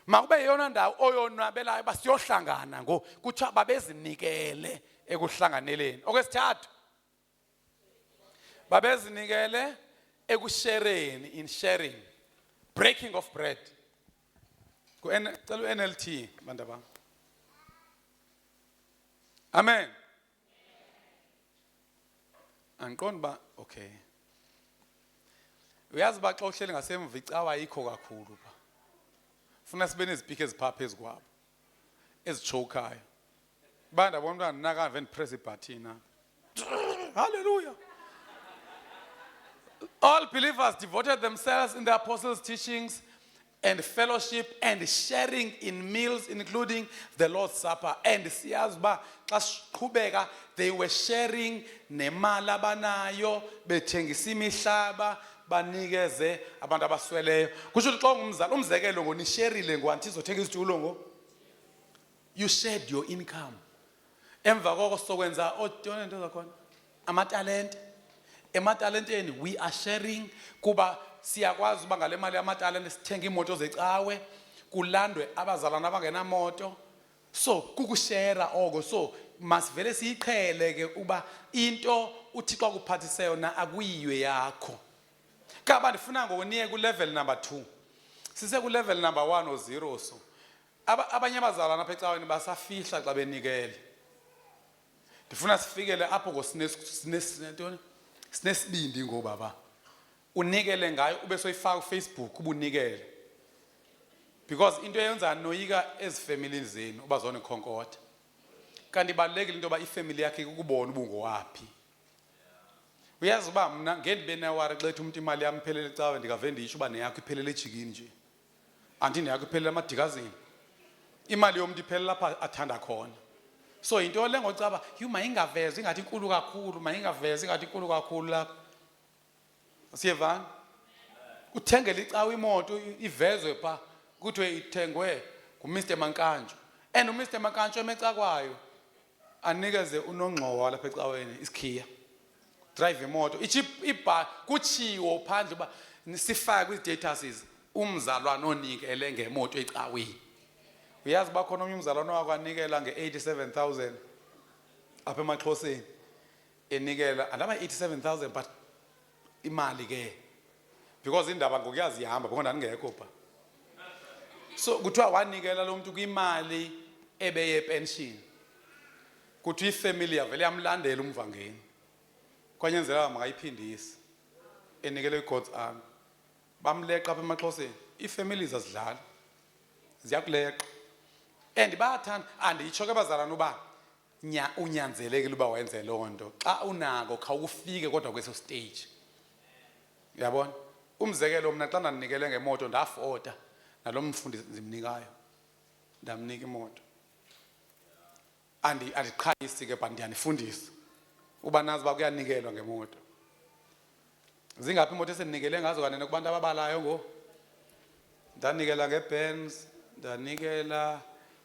Makube yona ndawo oyonwabelayo basiyohlangana ngo kuthiwa babezinikele ekuhlanganeleni. Okwesithathu babezinikele ekushareni in sharing. Breaking of bread. Ku NLT bandaba. Amen. Angiqondi ba okay. Uyazi ba xa uhleli ngasemva icawa ayikho kakhulu ba. Funa sibe nezipiki eziphapha ezikwabo. Ezichokayo. Banda bona naka vent press ibutton. Hallelujah. All believers devoted themselves in the apostles' teachings and fellowship and sharing in meals, including the Lord's Supper. And siyazi uba xa siqhubeka, they were sharing nemali abanayo, bethengisa imihlaba, banikeze abantu abasweleyo. Kusho ukuthi xa ungumzali, umzekelo ngonisherile ngoanti izothenga izitulo ngo, you shared your income. Emva koko sokwenza odona into zakhona amatalente. Ematalenteni we are sharing kuba siyakwazi uba ngale mali yamatalente sithenga imoto zecawe, kulandwe abazalwana abangenamoto. So kukushare oko. So masivele siyiqhele ke uba into uThixo akuphathise yona akuyiwe yakho. Kaba ndifuna ngoniye ku level number 2. Sise ku level number 1 or 0 so. Abanye abazalwana apha ecaweni basafihla xa benikele. Ndifuna sifikele apho sinesibindi ngobaba. Unikele ngayo ube soyifaka ku Facebook ubunikele. Because into eyenza noyika ezifamily zenu uba zona ikhonkotha. Kanti balekile into ba ifamily yakhe ukubona ubungowaphi. Uyazi uba mina ngendibe nawari xa ethi umuntu imali yami iphelele ecawe ndikave ndisho uba neyakho iphelele ejikini nje. Anti neyakho iphelele amadikazini. Imali yomuntu iphelele lapha athanda khona. So into le ngocaba mayingavezi ingathi inkulu kakhulu, mayingavezi ingathi inkulu kakhulu lapha. Siyevana? Uthengele icawe imoto ivezwe pha kuthiwe ithengwe nguMr Mankantsho. And uMr Mankantsho emecakwayo anikeze unongxowa lapha ecaweni isikhiya. Drive imoto. Iba kuchiwo phandle uba sifake kwi-statuses umzalwane onikele ngemoto ecaweni. Uyazi bakhona omnye umzalwane wakwanikela nge-87,000 apha emaXhoseni. Enikela andaba 87,000 but imali ke because indaba ngokuyazi ihamba because ndingekho pha. So kuthiwa wanikela lo muntu kwimali ebeye pension. Kuthi ifamily yavele yamlandela umvangeni. Kwanyanzeleka makayiphindise. Enikele God's army. Bamleqa apha emaXhoseni. Ifamily zazidlala. Ziyakuleqa. And bayathanda anditsho ke bazalwana uba unyanzelekile uba wenze lonto. Xa unako khawufike kodwa kweso stage. Uyabona? Umzekelo mina xa ndanikele ngemoto ndafota nalomfundi ndimnikayo. Ndamnika imoto. Andiqhayisi ke but ndiyanifundisa. Uba nazi ba kuyanikelwa ngemoto. Zingaphi imoto esenikele ngazo kanene kubantu ababalayo ngo? Ndanikela ngeBenz, ndanikela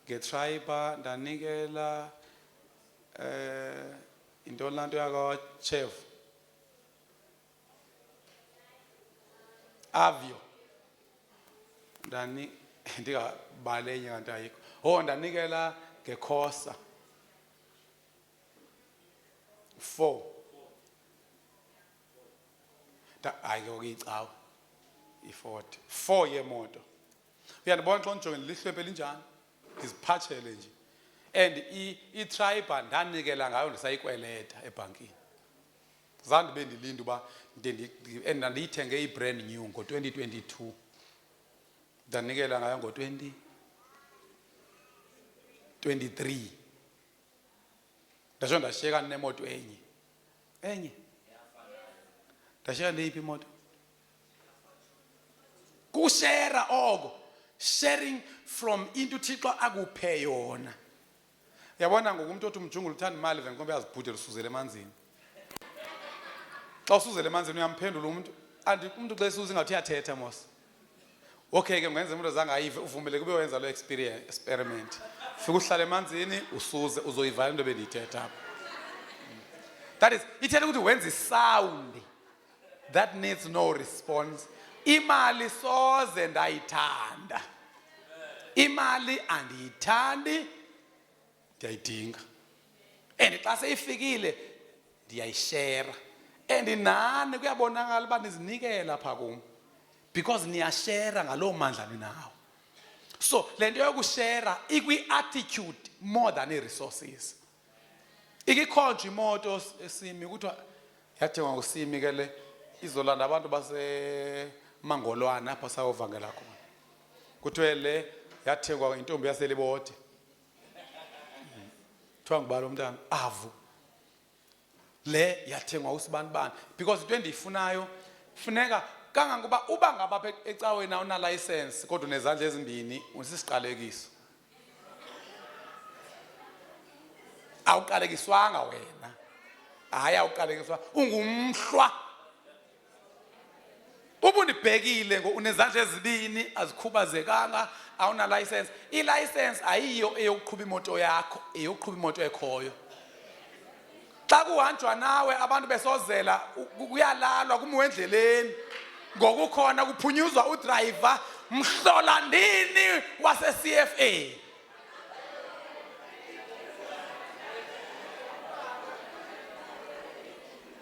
ngeTriber, ndanikela into lanto yakwa Chef. Avio. Ndingabale nyanto ayikho. Oh ndanikela ngeKhosa. 4. Ayike uyicawa. I40. 4 yemoto. Uyandibona xa njongeni lihlwempe linjani? Ndiziphatshele nje. And i-Triber ndanikela ngayo ndisayikweleta ebhankini. Zange bendilinda uba ndiyithenge i-brand new ngo-2022. Ndanikela ngayo ngo-2023. Ndasho ndashiyeka nemoto enye. Ndashiyeka ndeyiphi imoto? Kushare oko. Sharing from into Thixo akuphe yona. Yabona ngokumuntu othi umjungulu uthanda imali venkombe yazibhudela usuzele emanzini. Xa usuzele emanzini uyamphendula umuntu. Umuntu xa esuza ingathi uyathetha mos. Okay ke ungenza umuntu zangayive uvumeleke ube wenza lo experiment. Fika uhlala emanzini usuze uzoyivala into bendiyithetha apha. That is ithetha ukuthi wenza isound that needs no response. Imali soze ndayithanda. Imali andiyithandi ndiyayidinga. And xa seyifikile ndiyayishare. And nani kuyabonakala uba nizinikela pha kum. Because niyashare ngaloo mandla ninawo. So le nto yokushare ikwi-attitude more than i-resources. Ikikhonjwa imoto esimi kuthiwa yathengwa ngusimi ke le izolanda abantu baseMangolwane apha sayovangela khona. Kuthiwe le yathengwa intombi yaselibode. Kuthiwa ngubani umntana? Avu. Le yathengwa usibani bani because into endiyifunayo funeka kangangoba uba ngaba ecaweni awuna license kodwa unezandla ezimbini usisiqalekiso. Awuqalekiswanga wena. Hayi awuqalekiswa ungumhlwa. Ubundibhekile unezandla ezibini azikhubazekanga awuna license. I-license ayiyo eyokuqhuba imoto yakho, eyokuqhuba imoto ekhoyo. Xa kuhanjwa nawe abantu besozela kuyalalwa kumiwe endleleni ngokukhona kuphunyuzwa udriver Mhlolandini wase-CFA.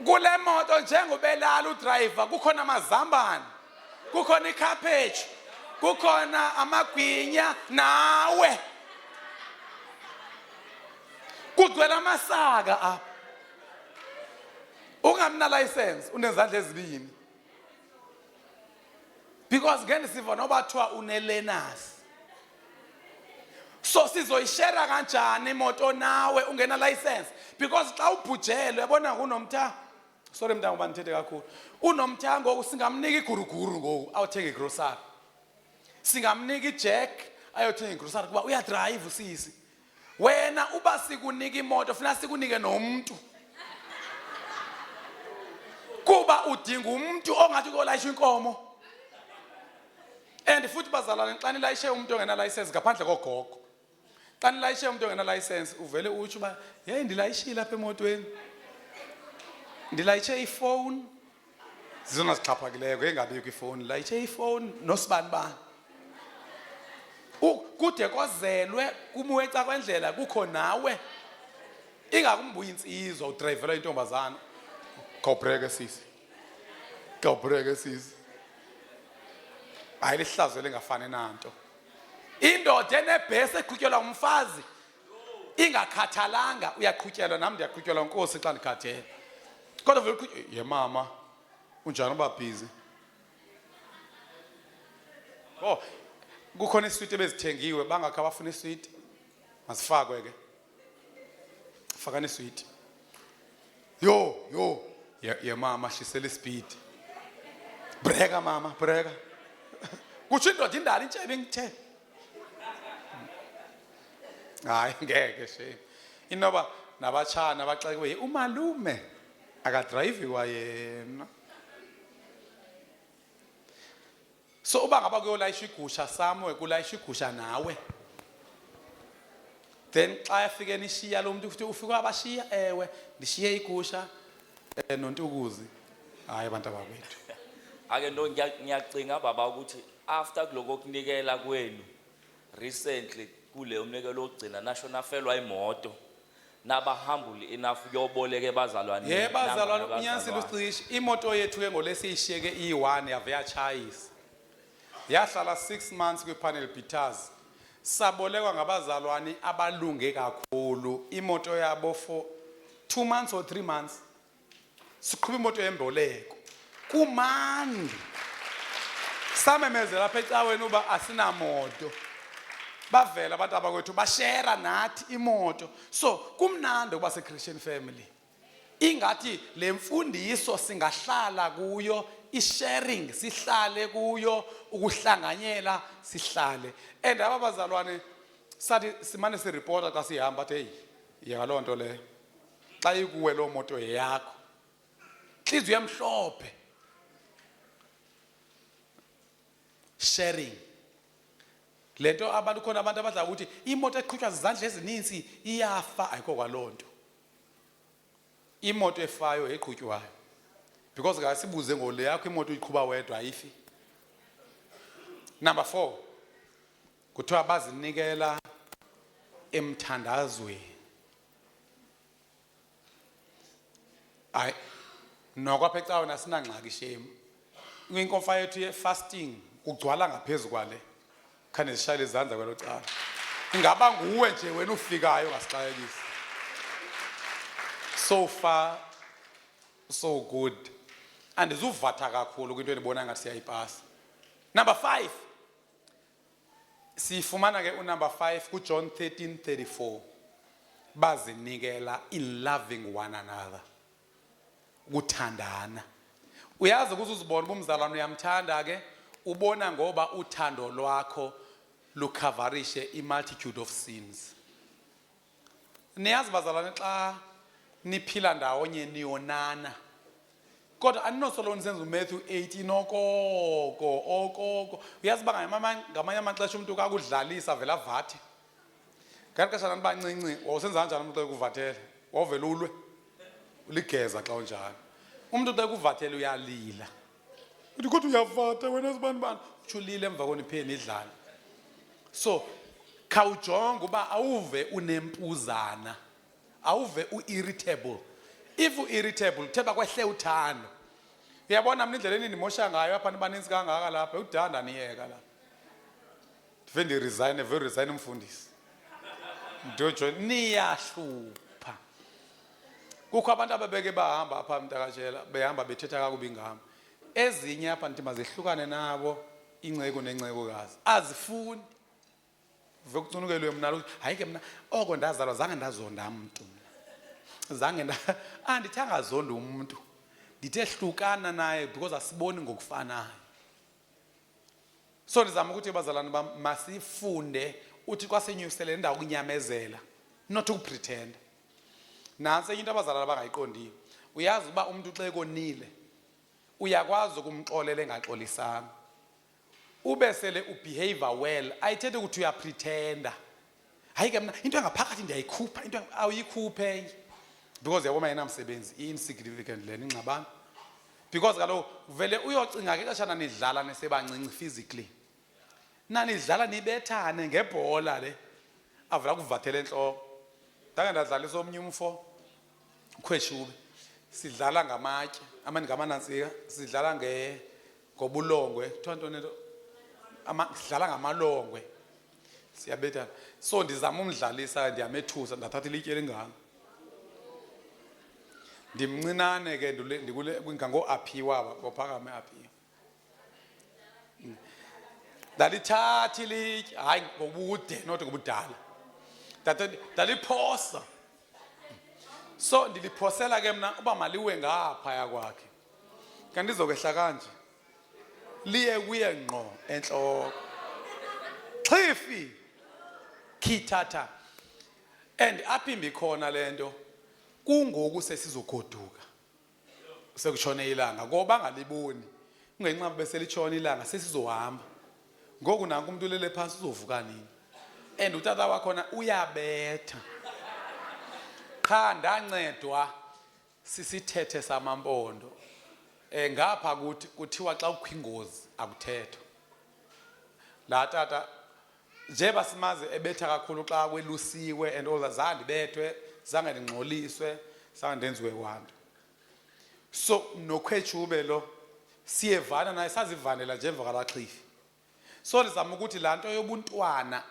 Kule moto njengobelala udriver kukhona amazambane, kukhona ikhaphetshu, kukhona amagwinya nawe. Kugcwele amasaka apha. Ungamna license unezandla ezibini. Because ngene siva noba thiwa unelearners. So sizoyishare kanjani imoto nawe ungena license? Because xa ubhujelwe yabona kunomtha. Sorry mntango bandithethe kakhulu. Unomtha ngoku singamnika iguruguru ngoku awuthenga igrocery. Singamnika ijack ayothenga igrocery kuba uya drive usisi. Wena uba sikunika imoto funa sikunike nomuntu. Kuba udinga umuntu ongathi kolayisha inkomo. And futhi bazalwane xa nilayishe umuntu ongena license ngaphandle kogogo. Xa nilayishe umuntu ongena license uvele utsho uba hey ndilayishile lapha emotweni. Ndilayishe iphone. Zizona zixhaphakileyo engabikho iphone. Layishe iphone nosibani bani. Kude kozelwe kumuweca kwendlela kukho nawe. Ingakumbuya insizwa udrivela intombazana. Khawubreke sisi. Khawubreke sisi. Hayi lihlazo lengafani nanto. Indoda enebhese eqhutyelwa umfazi ingakhathalanga uyaqhutyelwa nami ndiyaqhutyelwa inkosi xa ndikhathele. Kodwa vele ye mama unjani uba busy? Oh kukhona isweet ebezithengiwe bangakho abafuna isweet. Masifakwe ke. Fakani isweet. Yo ye mama shisela speed. Breka mama breka. Kuthi indoda indala intshebe ngithe. Hayi ngeke shame. Inoba nabatshana baxakiwe umalume akadrive kwayena. So uba ngaba kuyolayisha igusha samwe kulayisha igusha nawe. Then xa yafike nishiya lo muntu futhi ufike abashiya ewe ndishiye igusha nontukuzi. Hayi abantu abakwethu. Ake ndo ngiyacinga baba ukuthi after kuloko kunikela kwenu recently kule umnikelo ogcina nasho nafelwa imoto naba humble enough yoboleke bazalwane. Yebo bazalwane unyanisile ucishi imoto yethu ke ngolesiyishiyeke i1 yave yachayisa. Yahlala 6 months kwipanel beaters. Sabolekwa ngabazalwane abalunge kakhulu imoto yabo for 2 months or 3 months. Siqhuba imoto yemboleko. Kumandi. Samemezela lapha ecaweni uba asinamoto. Bavela abantu abakwethu bashare nathi imoto. So kumnandi ukuba se-Christian family. Ingathi le mfundiso singahlala kuyo, i-sharing sihlale kuyo, ukuhlanganyela sihlale. And abazalwane sathi simane sireporta xa sihamba athi hey yalo nto le xa ikuwe lo moto yakho. Inhliziyo emhlophe. Sharing. Lento abantu khona abantu abadla ukuthi imoto eqhutshwa izandla ezininzi iyafa ayikho kwalonto. Imoto efayo eqhutshwayo. Because ngasibuze ngole yakho imoto uyiqhuba wedwa ayifi. Number 4. Kuthiwa bazinikela emthandazweni. Ay nokwapha ecaweni asinangxaki shame. Kwinkomfa yethu ye fasting kugcwala ngaphezulu kwale. Khane sishayile izandla kwelo cala. Ingaba nguwe nje wena ufikayo ngasixayekisa. So far so good. Andizuvatha kakhulu kwinto endibona ngathi siyayipasa. Number 5. Sifumana ke unumber 5 kuJohn 13:34. Bazinikela in loving one another. Kuthandana. Uyazi ukuthi uzibona ubumzalwane uyamthanda ke ubona ngoba uthando lwakho lukhavarishe i-multitude of sins. Niyazi bazalwane xa niphila ndawonye niyonana. Kodwa andinosoloko nisenza uMatthew 18 okoko. Uyazi uba ngamanye amaxesha umuntu kakudlalisa vele avathe. Ngeli xesha nanibancinci wawusenza kanjani umuntu xa ekuvathele? Wawuvele ulwe? Uligeza xa unjalo. Umuntu xa ekuvathele uyalila. Uthi kodwa uyavatha wena zibani. Utsho ulile emva konipheni idlala. So, khawujonga uba awuve unempuzana. Awuve u-irritable. If u-irritable, kuthiba kwehle uthando. Uyabona mina indlela enindimosha ngayo apha nibaninzi kangaka lapha, udanda niyeka lapha. Ndive ndiresign, resign umfundisi. Ndojo niyahlupha. Kukho abantu ababeke bahamba apha mntakatshela, behamba bethetha kakubi ngami. Ezinye apha ndithi mazehlukane nabo inceko nencekukazi. Azifuni. Uve kucunukelwe mna ukuthi hayi ke mna oko ndazalwa zange ndazonda umuntu. Andithanga zonda umuntu. Ndithe hlukana naye because asiboni ngokufanayo. So ndizama ukuthi bazalwane bam masifunde uthi kwasenyusele indawo ukunyamezela not ukupretend. Nansi into abazalwane abangayiqondiyo. Uyazi uba umuntu xa ekonile uyakwazi ukumxolela engaxolisanga. Ube sele ubehave well ayithethi ukuthi uyapretenda. Hayi ke mna into engaphakathi ndiyayikhupha into awuyikhuphe because yabona yena msebenzi insignificant lena ingxabano. Because kaloku vele uyocinga ke xeshana nidlala nesebancinci physically. Nanidlala nibethane ngebhola le avela kuvathela enhloko. Ndake ndadlalisa omnye umfo ukhweshube. Sidlala ngamatye amani ngamanantsika sidlala ngobulongwe kuthiwa ntoni nto sidlala ngamalongwe siyabethana. So ndizama umdlalisa ndiyamethusa ndathatha ilitye lingaka. Ndimncinane ke ndikule ngangooaphiwa bophakame aphiwa. Ndalithatha ilitye hayi ngobude not ngobudala. Ndaliphosa. So ndiliphosela ke mna uba maliwe ngaphaya kwakhe. Kanti izokwehla kanje. Liye kuye ngqo enhloko. Xifi khithatha. And aphimbi khona lento kungoku sesizogoduka. Sekutshone ilanga ngoba ngaliboni. Kungenxa bese litshona ilanga sesizohamba. Ngoku nanku umuntu lele phansi uzovuka nini. And utata wakhona uyabetha. Cha ndancedwa sisithethe samampondo. Ngapha kuthiwa xa ukho ingozi akuthethwa. La tata nje basimaze ebetha kakhulu xa kwelusiwe and all that zange ndibethwe zange ndingxoliswe zange ndenziwe kwanto. So nokhwetshube lo siyevana naye sazivanela nje emva kwalaXhifi. So ndizama ukuthi la nto yobuntwana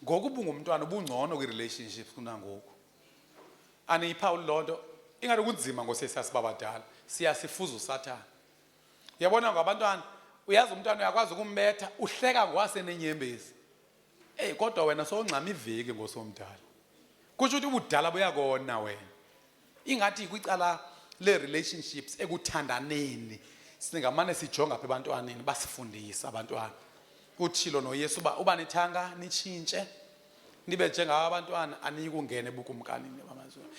ngoku ubungumntwana ubungcono kwi-relationships kunangoku. Aniyipha ulonto ingathi kunzima ngosesasibabadala siyasifuza uSathane. Uyabona ngabantwana uyazi umntwana uyakwazi ukumbetha uhleka ngwasenenyembezi. Kodwa wena sowungcama iveki ngosomdala. Kusho ukuthi ubudala buyakona wena. Ingathi kwicala le relationships ekuthandaneni singamane sijonga apha ebantwaneni basifundisa abantwana. Uthilo noYesu uba nithanga nitshintshe nibe njengaba abantwana anikungena ebukumkanini bamazulu.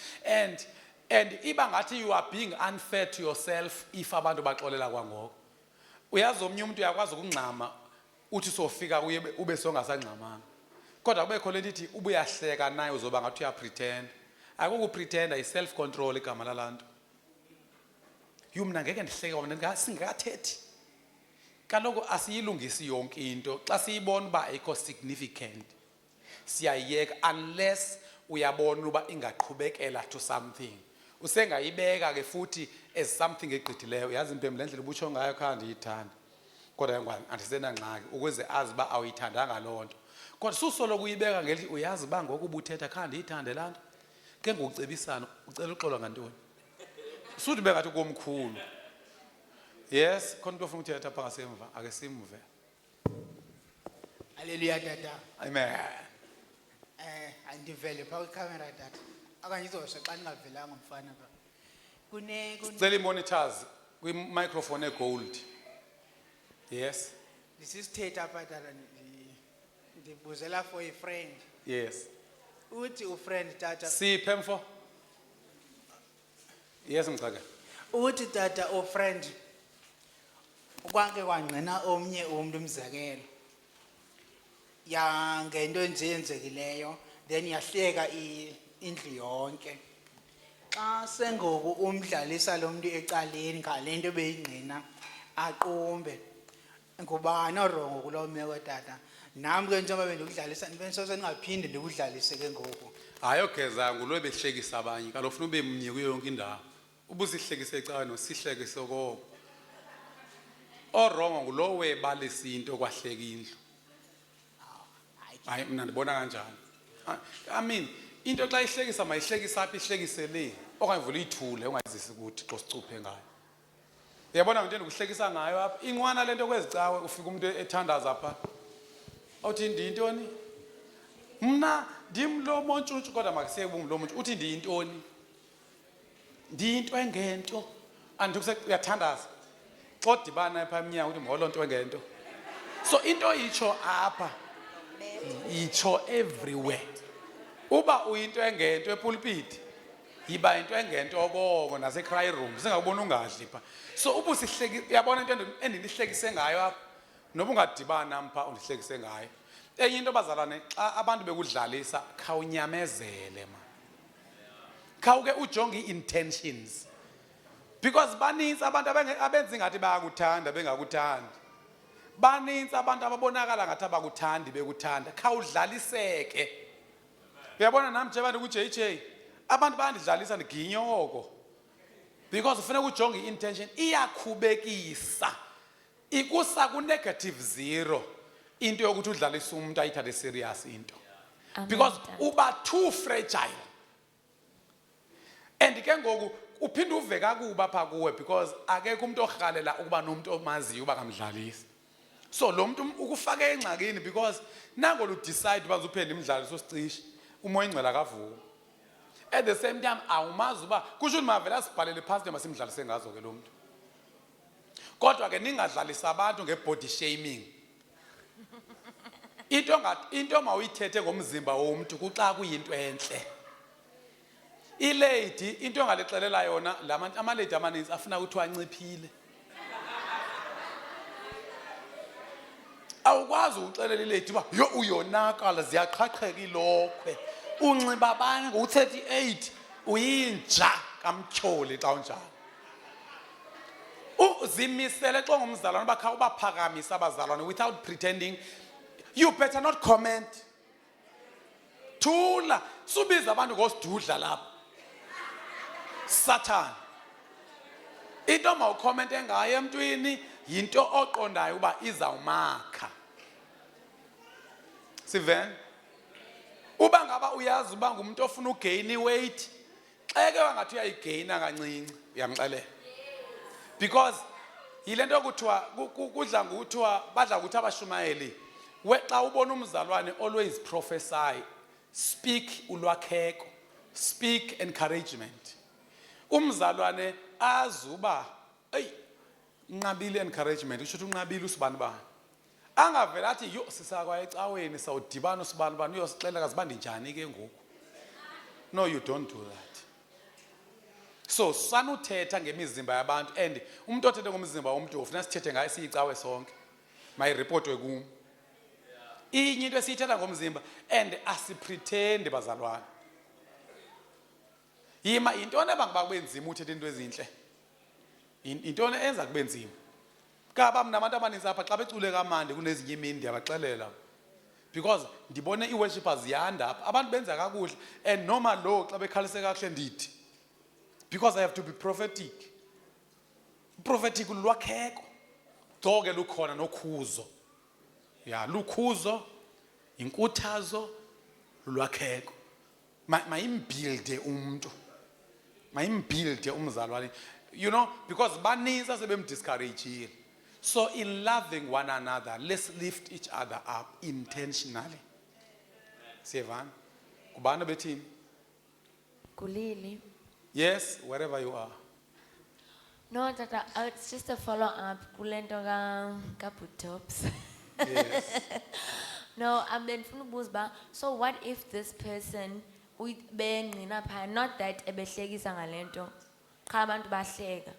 And iba ngathi you are being unfair to yourself if abantu baxolela kwangoko. Uyazi omnye umuntu uyakwazi ukungxama uthi sofika kuye ube songasangxamanga. Kodwa kubekho lento ithi ubuyahleka naye uzoba ngathi uyapretend. Akukupretenda i-self control igama lalanto. Yumna ngeke ndihleke wona singakathethi. Kaloku asiyilungisi yonke into xa siyibona uba ayikho significant. Siyayiyeka unless uyabona uba ingaqhubekela to something. Usengayibeka ke futhi as something egqithileyo. Yazi impembe lendlela ubutsho ngayo khaya ndiyithanda. Kodwa ngwane andisenangxaki ukuze azi uba awuyithandanga loo nto. Kodwa susolo kuyibeka ngelithi uyazi uba ngoku ubuthetha khaya ndiyithande laa nto. Ke ngokucebisana ucela uxolwa ngantoni? Suthi bengathi komkhulu. Yes, khona into ofuna ukuthetha apha ngasemva ake simve. Hallelujah tata. Amen. Andivele pha kwicamera tata. Akanye izosho xa ningavelanga umfana pha. Kune Sicela monitors microphone gold. Yes. This is Teta Patala, the Buzela for a friend. Yes. Uti friend Tata. See Pemfo? Yes, Mkaka. Uti Tata o friend. Kwake wangena omnye umuntu umzekelo. Ya ngento nje yenzekileyo then yahleka indlu yonke. Xa sengoku umdlalisa lo muntu ecaleni ngalento beyingqina aqombe. Ngubani orongo kulo meko tata? Nami ke njengoba bendikudlalisa nibensose ningaphinde ndikudlalise ke ngoku. Ayogeza ngulo behlekisa abanye kaloku ufuna ube mnye kuyo yonke indawo. Ubusihlekise ecala nosihlekise koko. Orongo ngulo webalisa into kwahleka indlu. Hayi mina ndibona kanjani. I mean into xa ihlekisa mayihlekisa apha ihlekise le okanye vula ithule ungazisi ukuthi xa sicuphe ngayo. Uyabona into endikuhlekisa ngayo apha inqwana lento kwezicawe ufika umuntu ethandaza apha. Awuthi ndiyintoni? Mna ndimlo montshuthu kodwa makasiye kubumlo montshuthu uthi ndiyintoni? Ndiyinto engento andikuse uyathandaza. Xa dibana apha emnyango uthi molo nto engento. So into itsho apha itsho everywhere. Uba uyinto engento epulpit yiba into engento okoko nase cry room singakubona ungadli pha. So ubusihleki uyabona into endilihlekise ngayo apha noba ungadibana mpha undihlekise ngayo. Enye into bazalwane xa abantu bekudlalisa khawunyamezele ma. Khawuke ujonge intentions. Because baninzi abantu abenza ngathi bayakuthanda bengakuthandi. Baninzi abantu ababonakala ngathi abakuthandi bekuthanda. Khawudlaliseke. Uyabona nami nje abantu ku JJ abantu bayandidlalisa ndiginyoko. Because ufuneka ujonge intention iyakhubekisa. Ikusa ku negative 0 into yokuthi udlalisa umuntu ayithathe serious into. Because uba too fragile. And ke ngoku uphinde uve kakuba pha kuwe because akekho umuntu ohalela ukuba nomuntu omaziyo uba kamdlalisi. So lo muntu ukufaka engxakini because nango lu decide uba uzophenda imidlaliso sicishi umoya ingcela kavuka. At the same time awumazi uba kusho ukuthi mavela sibhalele phansi noma simdlalise ngazo ke lo muntu. Kodwa ke ningadlalisa abantu ngebody shaming. Into mawuyithethe ngomzimba womuntu kuxa kuyinto enhle. Ilady into engalexelela yona amalady amaninzi afuna ukuthi wanciphile. Awukwazi uxelela ilady uba yo uyonakala ziyaqhaqheka ilokhwe. Unxiba abanye ngo-38 uyinja kamtyholi xa unjalo. Uzimisele xa ngumzalwane bakha ubaphakamisa abazalwane without pretending. You better not comment. Thula subiza abantu ngosidudla lapha. Satan. Into mawucommente ngayo emntwini yinto oqondayo uba izawumakha. Siven? Uba ngaba uyazi uba ngumuntu ofuna ugain weight, xeke wangathi uyayigaina kancinci, uyamxelela. Because yilento kuthiwa kudla nguthiwa badla ukuthi abashumayeli xa ubona umzalwane always prophesy, speak ulwakheko, speak encouragement. Umzalwane azuba unqabile encouragement usho ukuthi unqabile usibani bani. Angavela athi yo sisakwa ecaweni sawudibana usibani bani uyosixelela kazibandi njani ke ngoku. No, you don't do that. So sanuthetha ngemizimba yabantu and umuntu othethe ngomzimba womuntu ufuna sithethe ngaye siyicawe sonke. Mayirepotwe kum. Inye into esiyithetha ngomzimba and asipretend bazalwane. Yima intone abangiba kube nzima uthetha into ezinhle. Intone enza kube nzima. Kaba mina abantu abaninzi apha xa becule kamandi kunezinye imini ndiyabaxelela. Because ndibone iworshipers yanda apha abantu benza kakuhle and noma lo xa bekhalise kahle ndithi. Because I have to be prophetic. Prophetic ulwakheko. Doke lukhona nokhuzo. Ya lukhuzo inkuthazo lwakheko. Mayimbuilde umuntu. Mayimbuilde umzalwane. You know, because baninzi asebemdiscourage. So in loving one another, let's lift each other up intentionally. Sivan, kubana betim. Kulili. Yes, wherever you are. No, Tata, it's just a follow up. Kulento ka Butops. Yes. No, then Busba. So what if this person not that ebehlekisa ngalento cha abantu bahleka.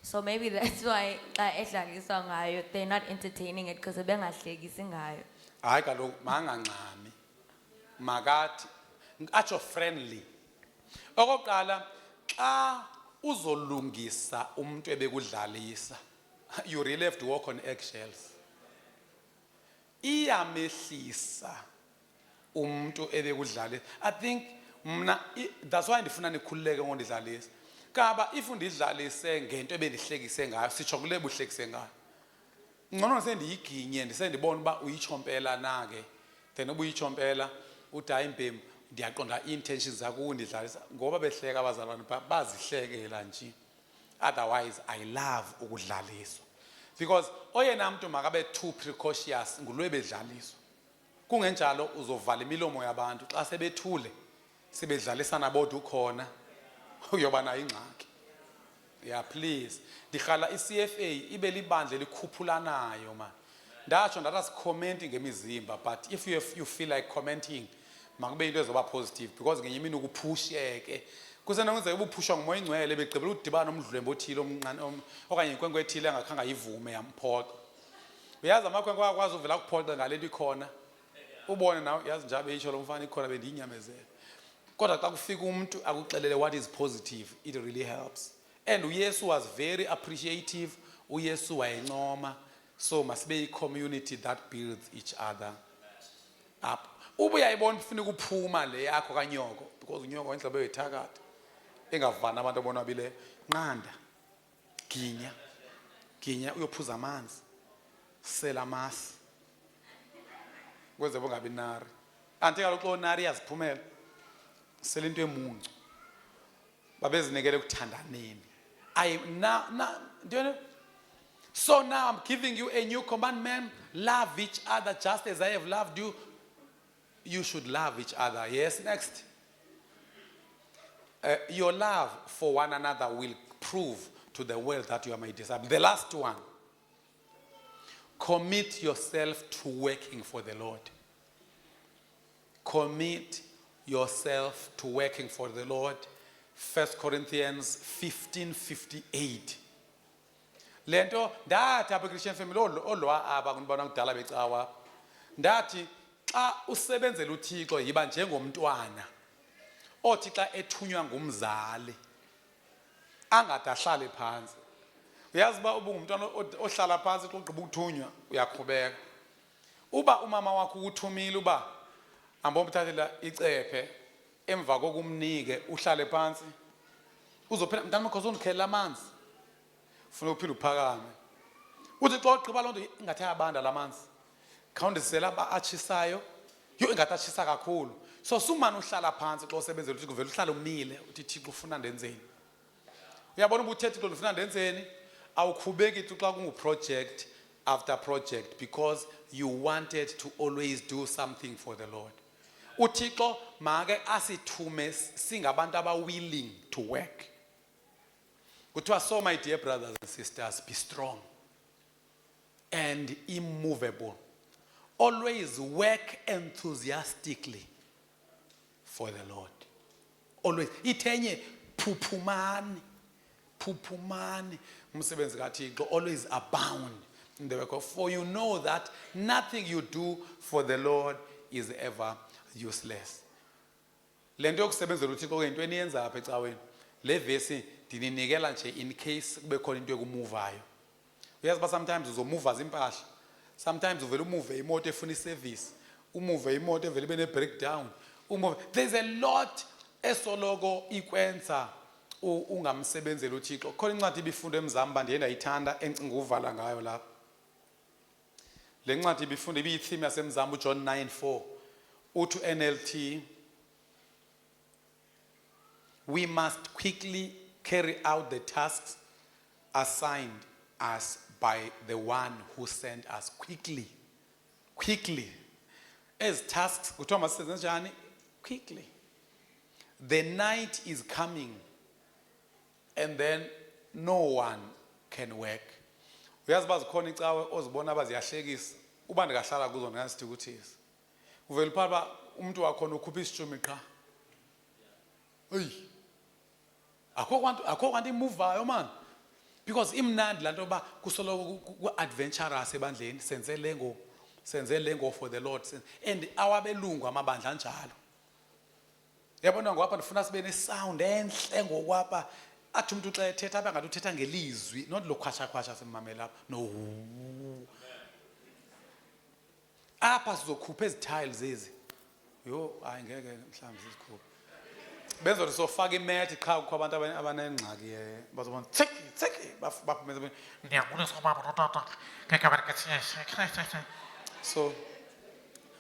So maybe that's why ehlekisa ngayo they're not entertaining it because bengahlekisi ngayo. Hayi kaloku mangancami. Makathi atsho friendly. Okokuqala xa uzolungisa umuntu ebekudlalisa, you really have to walk on eggshells. Iyamehlisa umuntu ebekudlalisa. I think that's why ndifuna nikhululeke ngondidlalisa. Kaba if undidlalise ngento ebendihlekise ngayo, sitsho kule buhlekise ngayo. Ngcono sendiyiginye ndisendibona uba uyichompela nake. Then ubuyichompela uthi hayi impembu ndiyaqonda intentions zakho ukundidlalisa ngoba behleka abazalwane bazihlekela nje. Otherwise I love ukudlaliswa. Because oyena muntu makabe too precautious ngulwebedlaliswa. Kungenjalo uzovala imilomo yabantu xa sebethule sebedlalisana bodwa ukhona uyoba nayo ingxaki. Yeah, please. Dikhala iCFA ibe libandle likhuphulanayo man. Ndatsho ndathi commenting ngemizimba, but if you feel like commenting makube into ezoba positive because ngenye imini ukuphusheke. Kusenokwenza ubuphushwa ngumoya ingcwele begqibela udibana nomdlwembe othile omncane okanye inkwenkwe ethile engakhanga yivume yamphoqa. Uyazi amakwenkwe akwazi uvela kuphoqa ngalento ikhona. Ubone nawe yazi nje abeyitsho lo mfana ikhona bendiyinyamezela. Kodwa xa kufika umuntu akuxelele what is positive, it really helps. And uYesu was very appreciative. uYesu wayencoma. So must be a community that builds each other up. Ube uyayibona ufuna ukuphuma le yakho kanyoko because unyoko indlebe uyithakatha. Engavana abantu abonwabile nqanda. Ginya uyophuza amanzi. Sela amasi. Kwenze bongabi nari. Anti kaloku nari yaziphumela. Sela into emuncu. Babezinikele ukuthandaneni. Do you know? So now I'm giving you a new commandment. Love each other just as I have loved you. You should love each other. Yes, next. Your love for one another will prove to the world that you are my disciple. The last one. Commit yourself to working for the Lord. Commit yourself to working for the Lord. 1 Corinthians 15:58. Lento ndathi apha Christian family olwa aba kunibona kudala becawa. Ndathi xa usebenzela uThixo yiba njengomntwana othi xa ethunywa ngumzali angade ahlale phansi. Uyazi ba ubungumntwana ohlala phansi xa ugqiba ukuthunywa uyaqhubeka. Uba umama wakho ukuthumile uba ambomthathela icephe emva kokumnike uhlale phansi uzophela mntana wakho uzondikhela amanzi ufuna uphila uphakame uthi xa ugqiba lonto ingathi ayabanda lamanzi khawundisela abatshisayo yo ingathi atshisa kakhulu so sumana uhlala phansi xa usebenzela uthi kuvela uhlala umile uthi Thixo ufuna ndenzeni uyabona ubuthethe Thixo ufuna ndenzeni awukhubeki xa kunguproject after project because you wanted to always do something for the Lord. uThixo make asithume singabantu willing to work. Kuthiwa, so my dear brothers and sisters, be strong and immovable. Always work enthusiastically for the Lord. Always. Itenye pupumani. Umsebenzi kaThixo, always abound in the work of. For you know that nothing you do for the Lord is ever useless. Lento yokusebenzela uThixo ke into eniyenza apha ecaweni. Le verse ndininikela nje in case kube khona into ekumuvayo. Uyazi ba sometimes uzomuva impahla. Sometimes uvela umuve imoto efuna iservice. Umuve imoto evela ibe ne breakdown. There's a lot esoloko ikwenza ungamsebenzela uThixo. Khona incwadi ibifunda emzamba ndiye ndayithanda encinga uvala ngayo lapha. Le ncwadi ibifunda ibiyitheme yasemzamba uJohn 9:4. Uthi NLT, we must quickly carry out the tasks assigned us by the one who sent us. Quickly. As tasks, quickly. The night is coming, and then no one can work. Uyazi bazikhona icawe ozibona abaziyahlekisa uba ndikahlala kuzo ndingasithi ukuthisi uvela phala umuntu wakhona ukhupha isitshumi qha eyi akho kwanto imuvayo man because imnandi lanto ba kusoloko ku-adventurous ebandleni senze lengo for the Lord and awabelungu amabandla anjalo yabona ngokwapha ndifuna sibe ne-sound enhle ngokwapha athi umuntu xa ethetha abe ngathi uthetha ngelizwi not lo khwashakhwasha simmamela apha no apha sizokhupha ezi-tiles ezi yo hayi ngeke mhlawumbe sizikhuphe benza sofaka imethi qha kukho abantu abanengxaki bazobona tseki baphumeza ndiyabulisa ubaba notata ngeke abanikathiye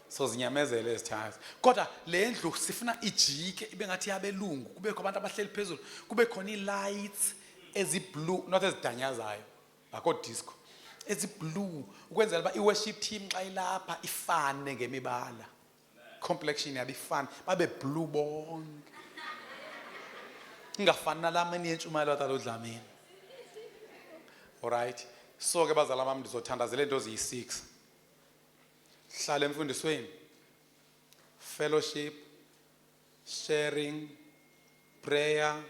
so zinyamezele ezi-tiles kodwa le ndlu sifuna ijike ibe ngathi yabelungu kubekho abantu abahleli phezulu kube khona ii-lights ezi-blue not ezidanyazayo akho disco ezi-blue ukwenzela uba i-worship team xa ilapha ifane ngemibala complexion yabo ifane babe blue bonke ingafani nalameni yentshumayelo talo dlamini alright so ke bazala bam ndizothandazela into eziyi-6 hlala emfundisweni fellowship sharing prayer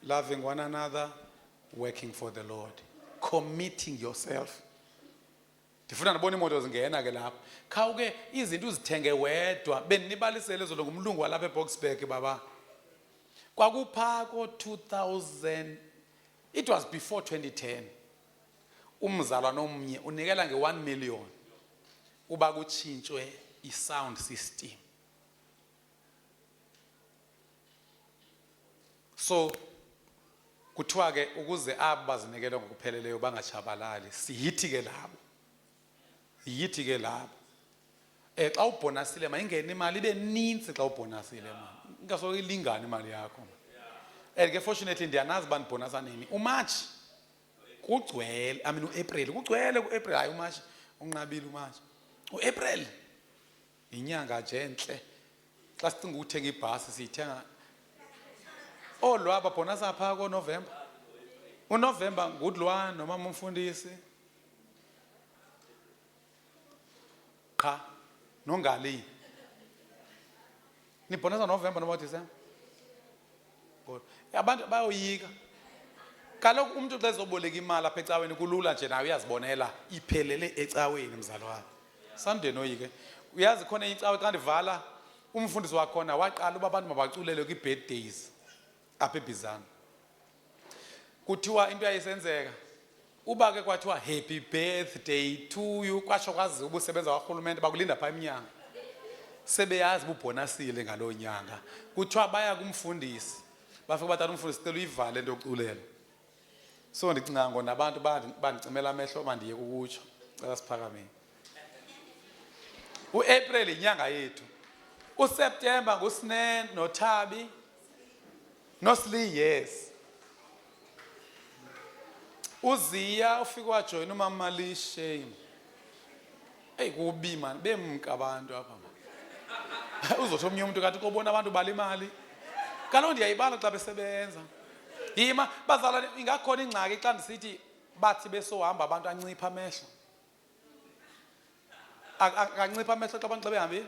loving one another working for the Lord committing yourself ndifuna ndibona imoto zingena ke lapha khawuke izinto uzithenge wedwa bendinibalisele zolo ngumlungu walapha eBoksburg baba kwakupha ko-2000 it was before 2010 umzalwana omnye unikela nge-1 million uba kutshintshwe i-sound system so kuthiwa ke ukuze abo bazinikele ngokupheleleyo bangatshabalali siyithi ke labo xa ubhonasile mayingene imali ibe ninzi xa ubhonasile mani ingasoloko ilingane imali yakho and ke fortunately ndiyanazi uba ndibhonasa nini uMarch kugcwele uApril kugcwele ku-April hayi uMarch unqabile uMarch uApril inyanga nje enhle xa sicinga ukuthenga ibhasi siyithenga olwaba bhonasa phaa koNovember uNovember ngudlwana nomama umfundisi qha nongali nibhonasa November noma December abantu bayoyika kaloku umuntu xa ezoboleka imali apha ecaweni kulula nje nawe uyazibonela iphelele ecaweni mzalwane sande noyike uyazi khona icawe xa ndivala umfundisi wakhona waqala uba abantu mabaculele kwi-birthdays apha eBizana kuthiwa into yayisenzeka uba ke kwathiwa happy birthday to you kwasho kwazi ubusebenza karhulumente bakulinda phaa emnyango sebeyazi ububhonasile ngaloo nyanga kuthiwa baya kumfundisi bafike bathatha umfundisi cela uyivale into yokuculela so ndicinga ngo nabantu bandicimela amehlo bandiye kukutsho cela siphakameni uApril inyanga yethu uSeptember nguSine noThabi noSli yes uZiya ufike wajoyina umama Malishe kubi man bemka abantu apha uzothi omnye umuntu kathi kobona abantu bala imali kaloku ndiyayibala xa besebenza yima bazala ingakhona ingxaki xa ndisithi bathi besohamba abantu ancipha amehlo akancipha amehlo xa abantu xa behambile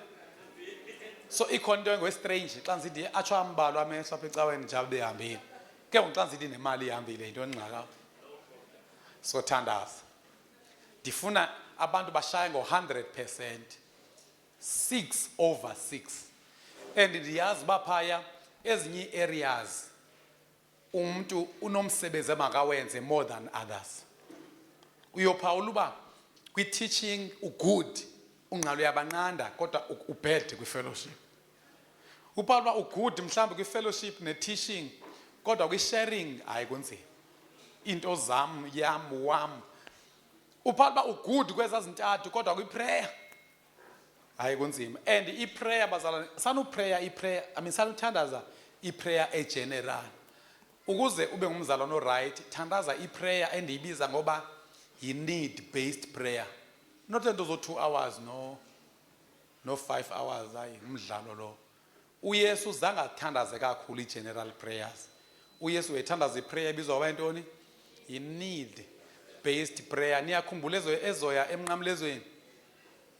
so ikhona into engwe-strange xa ndisithi atsho ambalwa amehlo apha ecaweni njalo behambile ke ngoku xa ndisithi nemali ihambile yinto engxaka so thandaza ndifuna abantu bashaye ngo-100% 6/6 and ndiyazi uba phaya ezinye ii-areas umuntu unomsebenzi emakawenze more than others uyophawula uba kwi-teaching ugood ungqalo uyabanqanda kodwa ubhede kwi-fellowship uphawula uba ugood mhlawumbi kwi-fellowship ne-teaching kodwa kwi-sharing hayi kunzima into zam yam wam uphawula uba ugood kwezazintathu kodwa kwi-prayer hayi kunzima and i-prayer bazalwane sanuprayer sanuthandaza i-prayer egeneral ukuze ube ngumzalwane oright thandaza i-prayer endiyibiza ngoba yi-need based prayer not into zo 2 hours no 5 hours hayi umdlalo lo uYesu zange athandaze kakhulu i-general prayers uYesu wayethandaza i-prayer ebizwa ngoba yintoni yi-need based prayer. Niyakhumbula ezoya emnqamlezweni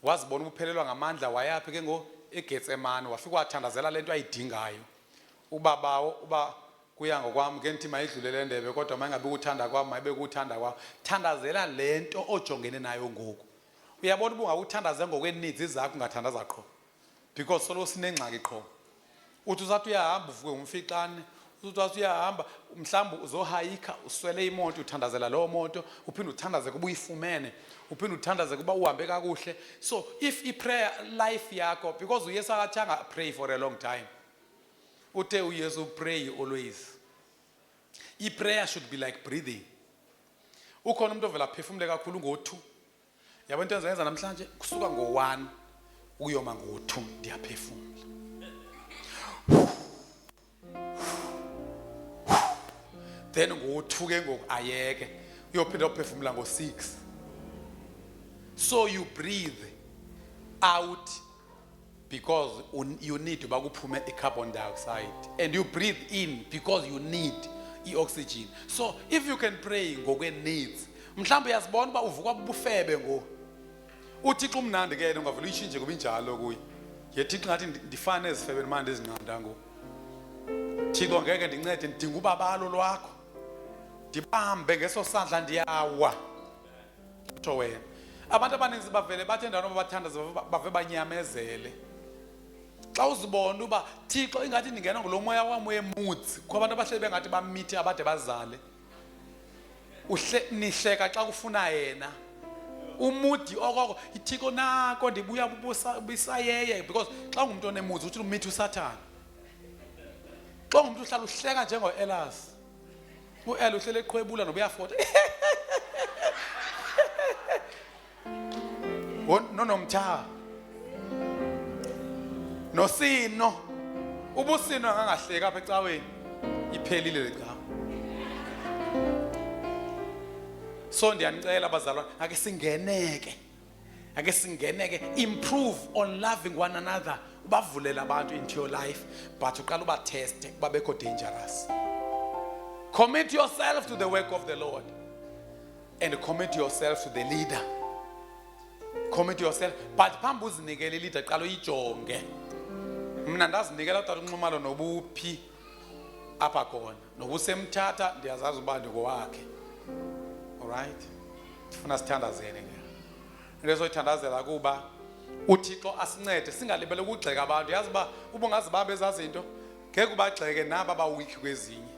wazibona ubuphelelwa ngamandla wayaphi ke eGetsemane wafika wathandazela lento ayidingayo ubabawo uba kuya ngokwami ke nthi mayidlule le ndebe kodwa mangabe ukuthanda kwami mayibe ukuthanda kwami thandazela lento ojongene nayo ngoku uyabona uba ungawuthandaze ngokweneeds zakho ungathandaza qho because solo sinengxaki qho uthi usathi uyahamba uvuke umfiqane uthi wathi uyahamba mhlawumbe uzohayika uswele imoto uthandazela leyo moto uphinde uthandaze kuba uyifumene uphinde uthandaze kuba uhambe kakuhle. So if i-prayer life yakho because uyesu akathanga pray for a long time uthe uyesu pray always. I-prayer should be like breathing. Ukhona umuntu ovela phefumule kakhulu ngo-2 yabo into enzenza namhlanje kusuka ngo-1 uyoma ngo-2 ndiyaphefumula then ngo-2 ke ngoku ayeke uyophinda uphefumula ngo-6. So you breathe out because you need uba kuphume i-carbon dioxide and you breathe in because you need i-oxygen. So if you can pray ngokwe-needs mhlawumbe uyazibona uba uvuka bubufebe ngo uThixo umnandi ke ungavela uyishintshe kuba injalo kuye yeThixo ngathi ndifane ezifebeni manje ezinqanda ngo Thixo ngeke ndincede ndidinga ubabalo lwakho ndibambe ngeso sandla ndiyawa utho wena. Abantu abaninzi bavele bathi endaweni abathandaza bave banyamezele xa uzibona uba Thixo ingathi ndingena ngulo moya wami wemoods kho abantu abahleli bengathi bamithi abade bazale nihleka xa kufuna yena umudi okoko Thixo nako ndibuya bisayeye because xa ungumuntu onemoods uthi umithi uSathane. Xa ungumuntu uhlala uhleka njengo-Elas u-El uhlele eqhwebula noba uyafota nonomtha nosino ubusino angangahleki apha ecaweni iphelile le cawa. So ndiyanicela abazalwane ake singeneke improve on loving one another ubavulela abantu into your life but uqala uba test kuba bekho dangerous. Commit yourself to the work of the Lord and commit yourself to the leader. Commit yourself but phambi uzinikele leader qala uyijonge. Mina ndazinikela utata unxumalo nobuphi apha khona nobusemthatha ndiyazazi uba ndikowakhe. Alright, ndifuna sithandazene ke leso ithandazela kuba uThixo asincede singalibele ukugxeka abantu. Yazi uba ubungazibamba ezazinto ngeke ubagxeke naba ba weak kwezinye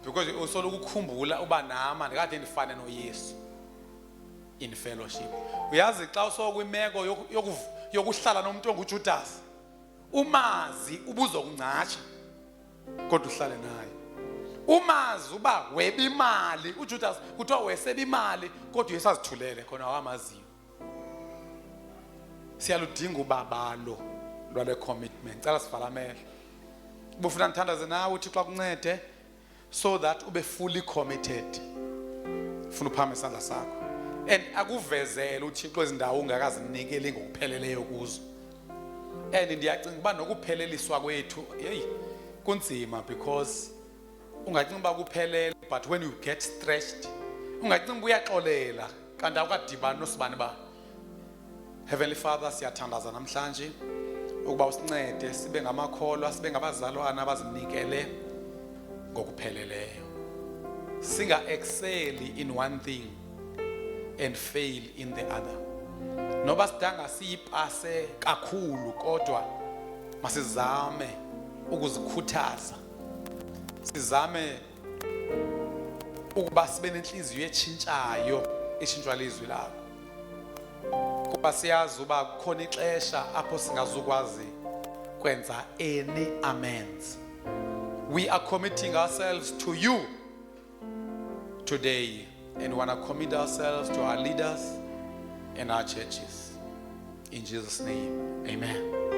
because usolo ukukhumbula uba nama ndikade ndifane noYesu in fellowship. Uyazi xa usokwimeko yokuhlala nomuntu onguJudas umazi ubuzokuncatsha kodwa uhlale naye. Umazi uba weba imali uJudas kuthiwa weseba imali kodwa uYesu azithulele khona wamaziyo. Siyaludinga ubabalo lwale commitment. Cela sivala amehlo ubufuna ndithandaze nawe uThixo akuncede so that ube fully committed. Ufuna uphama isandla sakho and akuvezele uThixo ezindawo ungakazinikeli ngokupheleleyo kuzo. And ndiyacinga uba nokupheleliswa kwethu kunzima because ungacinga uba kuphelele but when you get stretched ungacinga uba uyaxolela kanti awukadibani nosibani ba. Heavenly Father siyathandaza namhlanje ukuba usincede sibe ngamakholwa sibe ngabazalwana abazinikele ngokupheleleyo. Singa excel in one thing and fail in the other. Noba sidanga siyipase kakhulu kodwa masizame ukuzikhuthaza. Sizame ukuba sibe nenhliziyo etshintshayo eshintshwa lizwi lakho. Kuba siyazi uba kukhona ixesha apho singazukwazi kwenza any amends. We are committing ourselves to you today and want to commit ourselves to our leaders and our churches. In Jesus' name, amen.